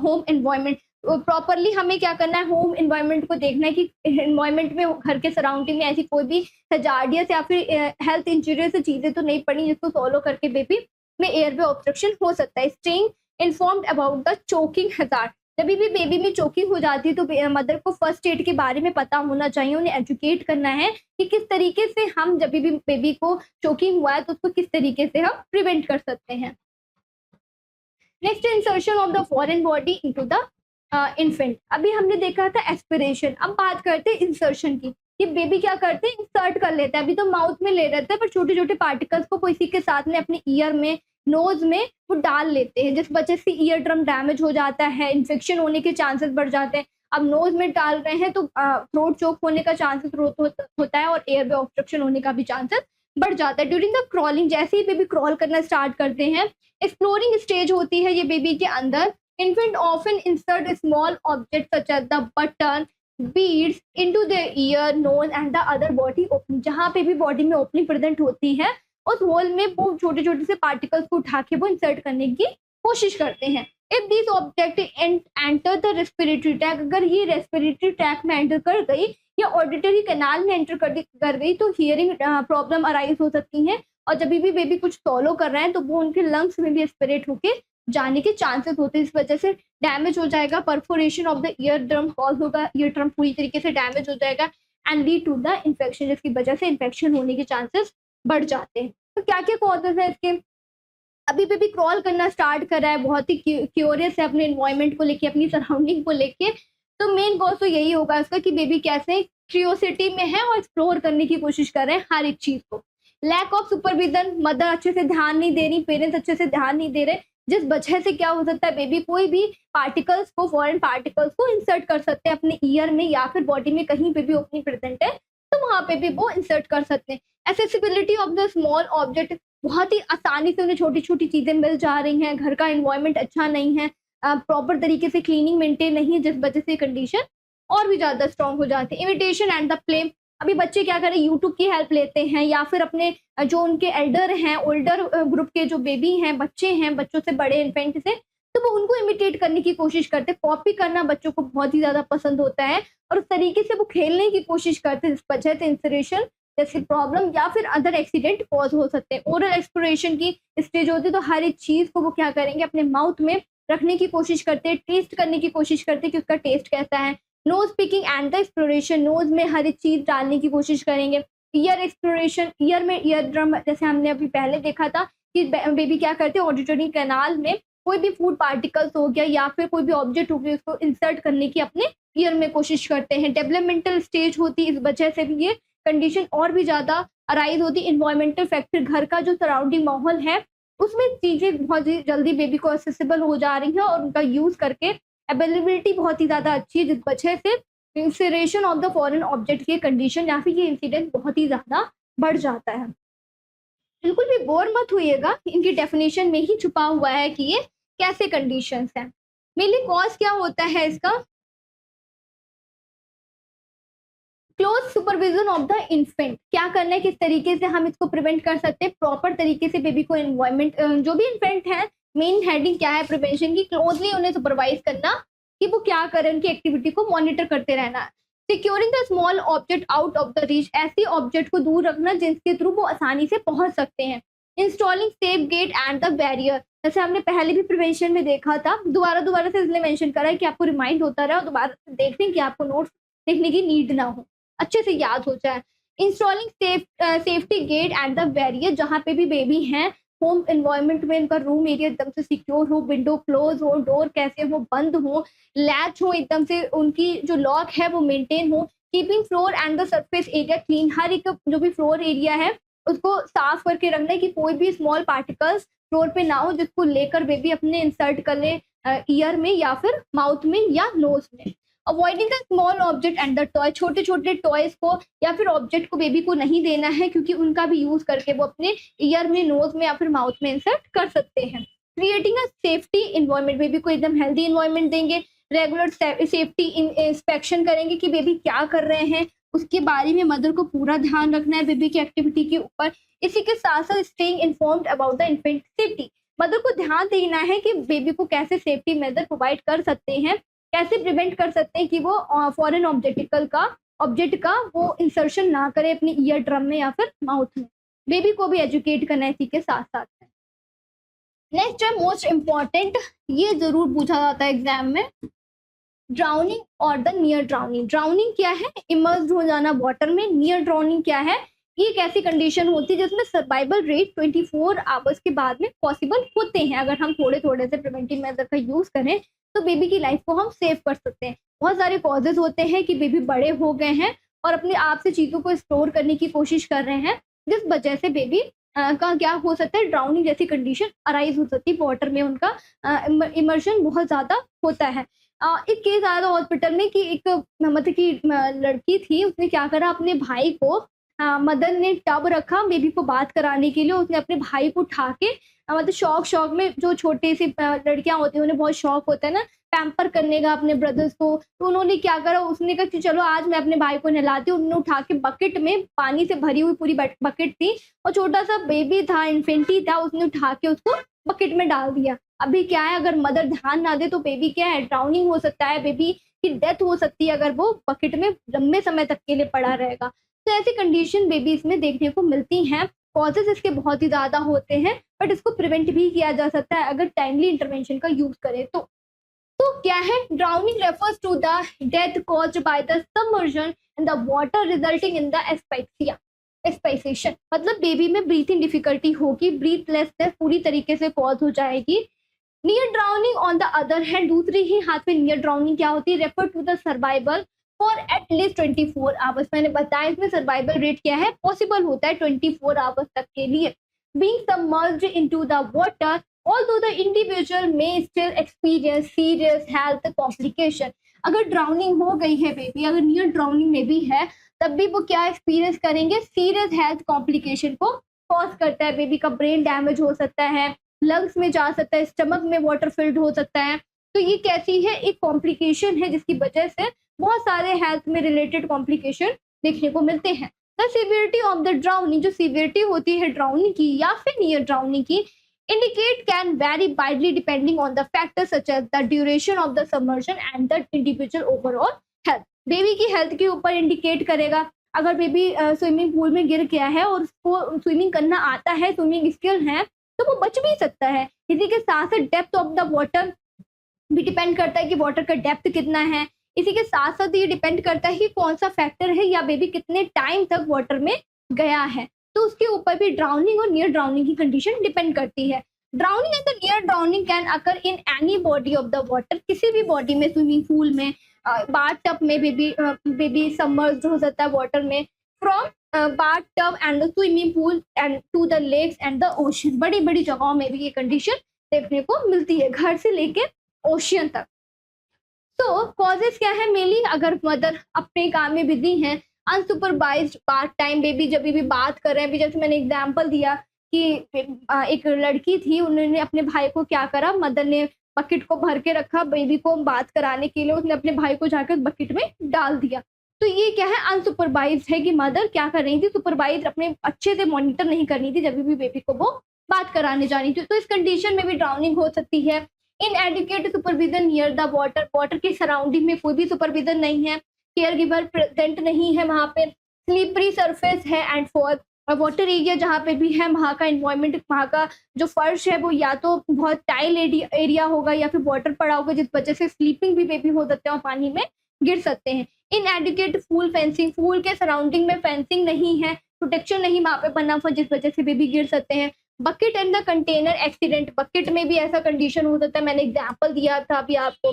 home environment, properly हमें क्या करना है, होम एनवायरनमेंट को देखना है कि एनवायरनमेंट में घर के सराउंडिंग में ऐसी कोई भी हजार्डियस या फिर हेल्थ इंजीरियस चीजें तो नहीं पड़ी जिसको फॉलो करके बेबी में एयरवे ऑब्स्ट्रक्शन हो सकता है। Staying informed about the choking hazard, जब भी बेबी में चोकिंग हो जाती है तो मदर को फर्स्ट एड के बारे में पता होना चाहिए, उन्हें एजुकेट करना है कि किस तरीके से हम जब भी बेबी को चोकिंग हुआ है तो उसको किस तरीके से हम प्रिवेंट कर सकते हैं। Next, insertion of the foreign body into the infant. अभी हमने देखा था एस्पिरेशन, अब बात करते हैं इंसर्शन की। ये बेबी क्या करते हैं, इंसर्ट कर लेते हैं, अभी तो माउथ में ले रहते हैं पर छोटे छोटे पार्टिकल्स को किसी के साथ में अपने ईयर में, नोज में वो डाल लेते हैं, जिस वजह से ईयर ड्रम डैमेज हो जाता है, इन्फेक्शन होने के चांसेस बढ़ जाते हैं। अब नोज में डाल रहे हैं तो थ्रोट चोक होने का चांसेस होता है और एयरवे ऑब्स्ट्रक्शन होने का भी चांसेस बढ़ जाता है। ड्यूरिंग द क्रॉलिंग, जैसे ही बेबी क्रॉल करना स्टार्ट करते हैं, एक्सप्लोरिंग स्टेज होती है ये बेबी के अंदर। Infant often insert small objects such as the button, beads into their ear, nose and the other body opening। जहाँ पे भी बॉडी में ओपनिंग प्रेजेंट होती है उस होल में वो छोटे छोटे से पार्टिकल्स को उठा के वो इंसर्ट करने की कोशिश करते हैं। If this object enter the respiratory tract, अगर ये रेस्पिरेटरी ट्रैक में एंटर कर गई या ऑडिटरी कैनाल में एंटर कर गई तो हियरिंग प्रॉब्लम अराइज हो सकती है, और जब भी बेबी कुछ फॉलो कर रहे हैं तो वो उनके लंग्स में भी एस्पिरेट होके जाने के चांसेस होते हैं, इस वजह से डैमेज हो जाएगा, perforation of the ear drum cause होगा, ईयर ड्रम पूरी तरीके से डैमेज हो जाएगा and lead to the infection, जिसकी वजह से इन्फेक्शन होने के चांसेस बढ़ जाते हैं। तो क्या क्या कॉजेज है इसके, अभी बेबी क्रॉल करना स्टार्ट कर रहा है, बहुत ही क्यूरियस है अपने एनवायरनमेंट को लेके, अपनी सराउंडिंग को लेके, तो मेन कॉज तो यही होगा इसका कि बेबी कैसे क्यूरियोसिटी में है और एक्सप्लोर करने की कोशिश कर रहे हैं हर एक चीज को। लैक ऑफ सुपरविजन, मदर अच्छे से ध्यान नहीं दे रही, पेरेंट्स अच्छे से ध्यान नहीं दे रहे, जिस वजह से क्या हो सकता है, बेबी कोई भी पार्टिकल्स को, फॉरेन पार्टिकल्स को इंसर्ट कर सकते हैं अपने ईयर में या फिर बॉडी में, कहीं पे भी ओपनिंग प्रेजेंट है तो वहां पे भी वो इंसर्ट कर सकते हैं। Accessibility of the small object, बहुत ही आसानी से उन्हें छोटी छोटी चीजें मिल जा रही हैं, घर का एनवायरनमेंट अच्छा नहीं है, प्रॉपर तरीके से क्लीनिंग मेंटेन नहीं है, जिस वजह से कंडीशन और भी ज्यादा स्ट्रॉन्ग हो जाती है। इमिटेशन एंड द प्ले, अभी बच्चे क्या करें, यूट्यूब की हेल्प लेते हैं या फिर अपने जो उनके एल्डर हैं, ओल्डर ग्रुप के जो बेबी हैं, बच्चे हैं, बच्चों से बड़े इन्फेंट से, तो वो उनको इमिटेट करने की कोशिश करते हैं। कॉपी करना बच्चों को बहुत ही ज्यादा पसंद होता है और उस तरीके से वो खेलने की कोशिश करते हैं, इस वजह से इंसरेशन जैसे प्रॉब्लम या फिर अदर एक्सीडेंट कॉज हो सकते हैं। ओरल एक्सप्लोरेशन की स्टेज होती है तो हर एक चीज को वो क्या करेंगे, अपने माउथ में रखने की कोशिश करते हैं, टेस्ट करने की कोशिश करते हैं कि उसका टेस्ट कैसा है। Nose picking and the exploration, nose में हर एक चीज डालने की कोशिश करेंगे। ईयर एक्सप्लोरेशन, ईयर में ईयर ड्रम, जैसे हमने अभी पहले देखा था कि बेबी क्या करते हैं, ऑडिटरी कैनाल में कोई भी फूड पार्टिकल्स हो गया या फिर कोई भी ऑब्जेक्ट हो गया उसको इंसर्ट करने की अपने ईयर में कोशिश करते हैं। डेवलपमेंटल स्टेज होती है, इस वजह से भी ये कंडीशन और भी ज्यादा अराइज होती है। इन्वायरमेंटल फैक्टर, घर का जो सराउंडिंग माहौल है उसमें चीजें बहुत ही जल्दी बेबी को एक्सेसिबल हो जा रही हैं और उनका यूज करके अवेलेबिलिटी बहुत ही ज्यादा अच्छी है, जिस वजह से इंसरेशन ऑफ द फॉरेन ऑब्जेक्ट की कंडीशन या फिर ये इंसिडेंट बहुत ही ज्यादा बढ़ जाता है। बिल्कुल भी बोर मत होइएगा, इनकी डेफिनेशन में ही छुपा हुआ है कि ये कैसे कंडीशंस हैं। मेनली कॉज क्या होता है इसका, close supervision of the infant, क्या करना है, किस तरीके से हम इसको प्रिवेंट कर सकते हैं, प्रॉपर तरीके से बेबी को एनवायरमेंट, जो भी इन्फेंट है, मेन हेडिंग क्या है प्रिवेंशन की, क्लोजली उन्हें सुपरवाइज करना कि वो क्या करें, उनकी एक्टिविटी को मॉनिटर करते रहना। Securing the small object out of the reach, ऐसी ऑब्जेक्ट को दूर रखना जिसके थ्रू वो आसानी से पहुंच सकते हैं। Installing safe gate and the barrier, जैसे हमने पहले भी प्रिवेंशन में देखा था, दोबारा से इसलिए मेंशन करा है कि आपको रिमाइंड होता रहे और दोबारा से देखने की आपको नोट्स देखने की नीड ना हो, अच्छे से याद हो जाए। Installing safety gate at the barrier, जहाँ पे भी बेबी हैं होम एनवायरनमेंट में उनका रूम एरिया एकदम से सिक्योर हो, विंडो क्लोज हो, डोर कैसे हो, बंद हो, लैच हो, एकदम से उनकी जो लॉक है वो मेंटेन हो, keeping floor and the surface area clean, हर एक जो भी फ्लोर एरिया है उसको साफ करके रखना है कि कोई भी स्मॉल पार्टिकल्स फ्लोर पे ना हो जिसको लेकर बेबी अपने इंसर्ट कर ले ईयर में या फिर माउथ में या नोज में। Avoiding the small object and the toy, छोटे छोटे टॉयज को या फिर ऑब्जेक्ट को बेबी को नहीं देना है क्योंकि उनका भी यूज करके वो अपने ईयर में, नोज में या फिर माउथ में इंसर्ट कर सकते हैं। Creating a safety environment, baby को एकदम हेल्दी इन्वायरमेंट देंगे, रेगुलर सेफ्टी इंस्पेक्शन करेंगे कि बेबी क्या कर रहे हैं, उसके बारे में मदर को पूरा ध्यान रखना है बेबी की एक्टिविटी के ऊपर। इसी के साथ साथ staying informed about the infant safety, mother को ध्यान देना है कि बेबी को कैसे सेफ्टी मेजर प्रोवाइड कर सकते हैं, कैसे प्रिवेंट कर सकते हैं कि वो फॉरेन ऑब्जेक्ट का वो इंसर्शन ना करे अपनी ईयर ड्रम में या फिर माउथ में। बेबी को भी एजुकेट करना है इसी के साथ साथ। नेक्स्ट है मोस्ट इम्पॉर्टेंट, ये जरूर पूछा जाता है एग्जाम में, ड्राउनिंग और द नियर ड्राउनिंग। ड्राउनिंग क्या है? इमर्ज हो जाना वाटर में। नियर ड्राउनिंग क्या है? ये एक ऐसी कंडीशन होती है जिसमें सर्वाइवल रेट 24 आवर्स के बाद में पॉसिबल होते हैं। अगर हम थोड़े थोड़े से प्रिवेंटिव मेजर का यूज करें तो बेबी की लाइफ को हम सेव कर सकते हैं। बहुत सारे कॉजेज होते हैं कि बेबी बड़े हो गए हैं और अपने आप से चीज़ों को एक्सप्लोर करने की कोशिश कर रहे हैं, जिस वजह से बेबी का क्या हो सकता है, ड्राउनिंग जैसी कंडीशन अराइज हो सकती है, वाटर में उनका इमर्शन बहुत ज़्यादा होता है। एक केस आया था हॉस्पिटल में कि एक मतलब कि लड़की थी, उसने क्या करा, अपने भाई को मदर ने टब रखा बेबी को बात कराने के लिए, उसने अपने भाई को उठा के मतलब शौक में, जो छोटे से लड़कियां होती हैं उन्हें बहुत शौक होता है ना पैम्पर करने का अपने ब्रदर्स को, तो उन्होंने क्या करा, उसने कहा कि चलो आज मैं अपने भाई को नहलाती हूँ। उन्होंने उठा के बकेट में, पानी से भरी हुई पूरी बकेट थी और छोटा सा बेबी था, इन्फेंटी था, उसने उठा के उसको बकेट में डाल दिया। अभी क्या है, अगर मदर ध्यान ना दे तो बेबी क्या है, ड्राउनिंग हो सकता है, बेबी की डेथ हो सकती है अगर वो बकेट में लंबे समय तक के लिए पड़ा रहेगा। तो ऐसी कंडीशन बेबीज में देखने को मिलती हैं। कॉजेज इसके बहुत ही ज़्यादा होते हैं, बट इसको प्रिवेंट भी किया जा सकता है अगर टाइमली इंटरवेंशन का यूज करें तो। क्या है, drowning refers to the death caused by the submersion in the water resulting in the asphyxiation, मतलब बेबी में ब्रीथिंग डिफिकल्टी होगी, ब्रीथलेसनेस पूरी तरीके से कॉज हो जाएगी। Near drowning on the other hand, दूसरी ही हाथ में नियर ड्राउनिंग क्या होती है, refer to the survival for at least 24 hours. मैंने बताया इसमें सर्वाइवल रेट क्या है, पॉसिबल होता है 24 आवर्स तक के लिए। Being submerged into the water although the individual may still experience serious health complication, अगर ड्राउनिंग हो गई है बेबी, अगर नियर ड्राउनिंग में भी है, तब भी वो क्या एक्सपीरियंस करेंगे, सीरियस हेल्थ कॉम्प्लिकेशन को कॉज करता है। बेबी का ब्रेन डैमेज हो सकता है, लंग्स में जा सकता है, स्टमक में वाटर फिल्ड हो सकता है। तो ये कैसी है, एक कॉम्प्लिकेशन है जिसकी वजह से बहुत सारे हेल्थ में रिलेटेड कॉम्प्लिकेशन देखने को मिलते हैं। The severity of the drowning, जो सीवियरिटी होती है ड्राउनिंग की या फिर नियर ड्राउनिंग की, indicate can vary widely depending on the factors such as the duration of the submersion and the individual overall health। Baby की हेल्थ के ऊपर इंडिकेट करेगा। अगर बेबी स्विमिंग पूल में गिर गया है और उसको स्विमिंग करना आता है, स्विमिंग स्किल है, तो वो बच भी सकता है। इसी के साथ साथ डेप्थ ऑफ द वाटर भी डिपेंड करता है कि वाटर का डेप्थ कितना है। इसी के साथ साथ ये डिपेंड करता है कि कौन सा फैक्टर है या बेबी कितने टाइम तक वाटर में गया है, तो उसके ऊपर भी ड्राउनिंग और नियर ड्राउनिंग की कंडीशन डिपेंड करती है। Drowning and the near drowning can occur in any body of the water, किसी भी बॉडी में, स्विमिंग पूल में, बाथ टब में बेबी सबमर्ज्ड हो सकता है वाटर में, from bath tub and the swimming pool and to the lakes and the ocean. बड़ी बड़ी जगहों में भी ये कंडीशन देखने को मिलती है, घर से लेके ओशियन तक। तो कॉजेज क्या है मेनली, अगर मदर अपने काम में बिजी हैं, अनसुपरवाइज्ड बाथ टाइम, बेबी जब भी बात कर रहे हैं, जैसे मैंने एग्जांपल दिया कि एक लड़की थी, उन्होंने अपने भाई को क्या करा, मदर ने बकेट को भर के रखा, बेबी को बात कराने के लिए उसने अपने भाई को जाकर बकेट में डाल दिया। तो ये क्या है, अनसुपरवाइज्ड है कि मदर क्या कर रही थी, सुपरवाइज अपने अच्छे से मॉनिटर नहीं कर रही थी जब भी बेबी को वो बात कराने जानी थी। तो इस कंडीशन में भी ड्राउनिंग हो सकती है। Inadequate supervision near the water, water के सराउंडिंग में कोई भी सुपरविजन नहीं है, केयर गिवर प्रेजेंट नहीं है वहाँ पे, स्लिपरी सरफेस है एंड फॉर वाटर एरिया जहाँ पे भी है, वहाँ का इन्वायरमेंट, वहाँ का जो फर्श है वो या तो बहुत टाइल एरिया होगा या फिर वाटर पड़ा होगा, जिस वजह से स्लीपिंग भी बेबी हो सकते हैं और पानी में गिर सकते हैं। इनएडिक्वेट पूल फेंसिंग, पूल के सराउंडिंग में फेंसिंग नहीं है, प्रोटेक्शन नहीं वहाँ पे बना हुआ, जिस वजह से बेबी गिर सकते हैं। Bucket and the container accident, bucket में भी ऐसा कंडीशन हो सकता है, मैंने एग्जाम्पल दिया था अभी आपको।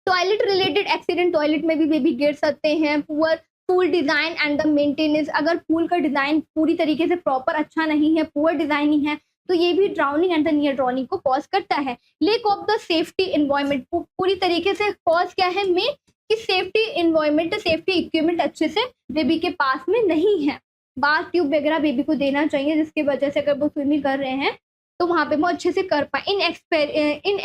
टॉयलेट रिलेटेड एक्सीडेंट, टॉयलेट में भी बेबी गिर सकते हैं। Poor pool design and the maintenance, अगर पूल का डिजाइन पूरी तरीके से प्रॉपर अच्छा नहीं है, पुअर डिजाइनिंग है, तो ये भी drowning and the near drowning को कॉज करता है। Lake of the safety environment, पूरी तरीके से कॉज क्या है मेन, कि सेफ्टी इन्वायरमेंट, सेफ्टी इक्विपमेंट अच्छे से बेबी के पास में नहीं है। बाथ ट्यूब वगैरह बेबी को देना चाहिए, जिसकी वजह से अगर वो स्विमिंग कर रहे हैं तो वहाँ पे वो अच्छे से कर पाए। इन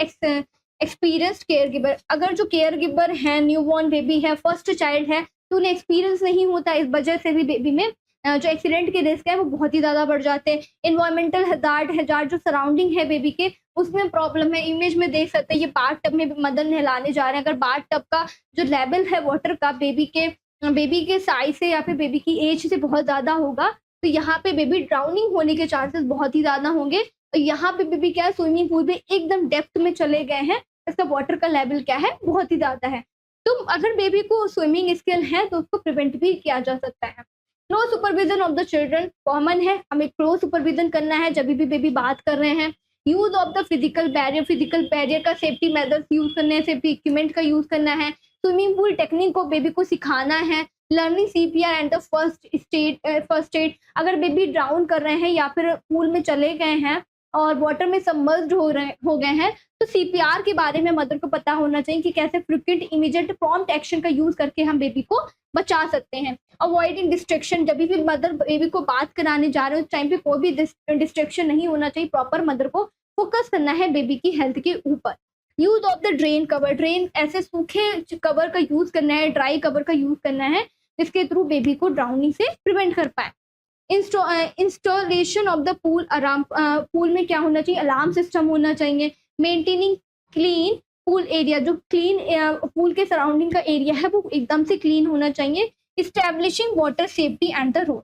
एक्सपीरियंस्ड केयर गिवर, अगर जो केयर गिवर है, न्यूबॉर्न बेबी है, फर्स्ट चाइल्ड है, तो उन्हें एक्सपीरियंस नहीं होता, इस वजह से भी बेबी में जो एक्सीडेंट के रिस्क है वो बहुत ही ज़्यादा बढ़ जाते हैं। इन्वायरमेंटल हजार्ड जो सराउंडिंग है बेबी के, उसमें प्रॉब्लम है। इमेज में देख सकते हैं, ये बाथ टब में मदर नहलाने जा रहे हैं, अगर बाथ टब का जो लेवल है वाटर का बेबी के साइज से या फिर बेबी की एज से बहुत ज़्यादा होगा, तो यहाँ पे बेबी ड्राउनिंग होने के चांसेस बहुत ही ज़्यादा होंगे। तो यहाँ पे बेबी क्या है, स्विमिंग पूल में एकदम डेप्थ में चले गए हैं, इसका वाटर का लेवल क्या है, बहुत ही ज़्यादा है। तो अगर बेबी को स्विमिंग स्किल है तो उसको प्रिवेंट भी किया जा सकता है। Close supervision of the children common है, हमें क्लोज सुपरविजन करना है जब भी बेबी बात कर रहे हैं। Use of the physical barrier का सेफ्टी मेथड्स यूज करने हैं, सेफ्टी इक्विपमेंट का यूज करना है। स्विमिंग पूल टेक्निक को बेबी को सिखाना है। Learning CPR and the first add, अगर बेबी ड्राउन कर रहे हैं या फिर पूल में चले गए हैं और वाटर में सबमर्ज्ड हो गए हैं, तो सीपीआर के बारे में मदर को पता होना चाहिए कि कैसे फ्रिक्वेंट इमीडिएट प्रॉम्प्ट एक्शन का यूज करके हम बेबी को बचा सकते हैं। अवॉइडिंग डिस्ट्रैक्शन, जब भी मदर बेबी को बात कराने जा रहे हो उस टाइम पे कोई भी डिस्ट्रैक्शन नहीं होना चाहिए, प्रॉपर मदर को फोकस करना है बेबी की हेल्थ के ऊपर। Use of the drain cover, drain ऐसे सूखे कवर का यूज करना है, ड्राई कवर का यूज करना है, जिसके थ्रू बेबी को ड्राउनिंग से प्रिवेंट कर पाए। Installation of the pool, pool में क्या होना चाहिए, अलार्म सिस्टम होना चाहिए। मेंटेनिंग क्लीन पूल एरिया, जो क्लीन पूल के सराउंडिंग का एरिया है वो एकदम से क्लीन होना चाहिए। Establishing water safety and the rule,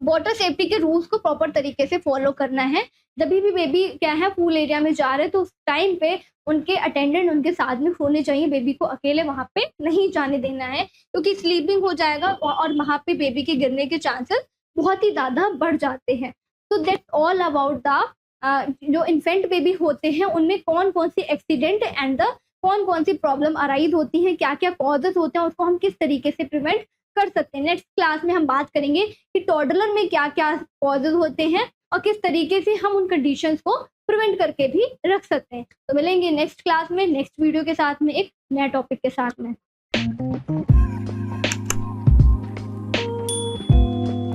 water safety के रूल्स को प्रॉपर तरीके से फॉलो करना है। जब भी बेबी क्या है पूल एरिया में जा रहे हैं तो उस टाइम पे उनके अटेंडेंट उनके साथ में होने चाहिए, बेबी को अकेले वहां पे नहीं जाने देना है, क्योंकि स्लीपिंग हो जाएगा और वहां पे बेबी के गिरने के चांसेस बहुत ही ज़्यादा बढ़ जाते हैं। तो दैट्स ऑल अबाउट द जो इन्फेंट बेबी होते हैं उनमें कौन कौन सी एक्सीडेंट एंड द कौन कौन सी प्रॉब्लम अराइज होती हैं, क्या क्या कॉजेज होते हैं, उसको हम किस तरीके से प्रिवेंट कर सकते हैं। नेक्स्ट क्लास में हम बात करेंगे कि टॉडलर में क्या क्या कॉजेज होते हैं और किस तरीके से हम उन कंडीशंस को प्रिवेंट करके भी रख सकते हैं। तो मिलेंगे नेक्स्ट क्लास में नेक्स्ट वीडियो के साथ में एक नया टॉपिक के साथ में।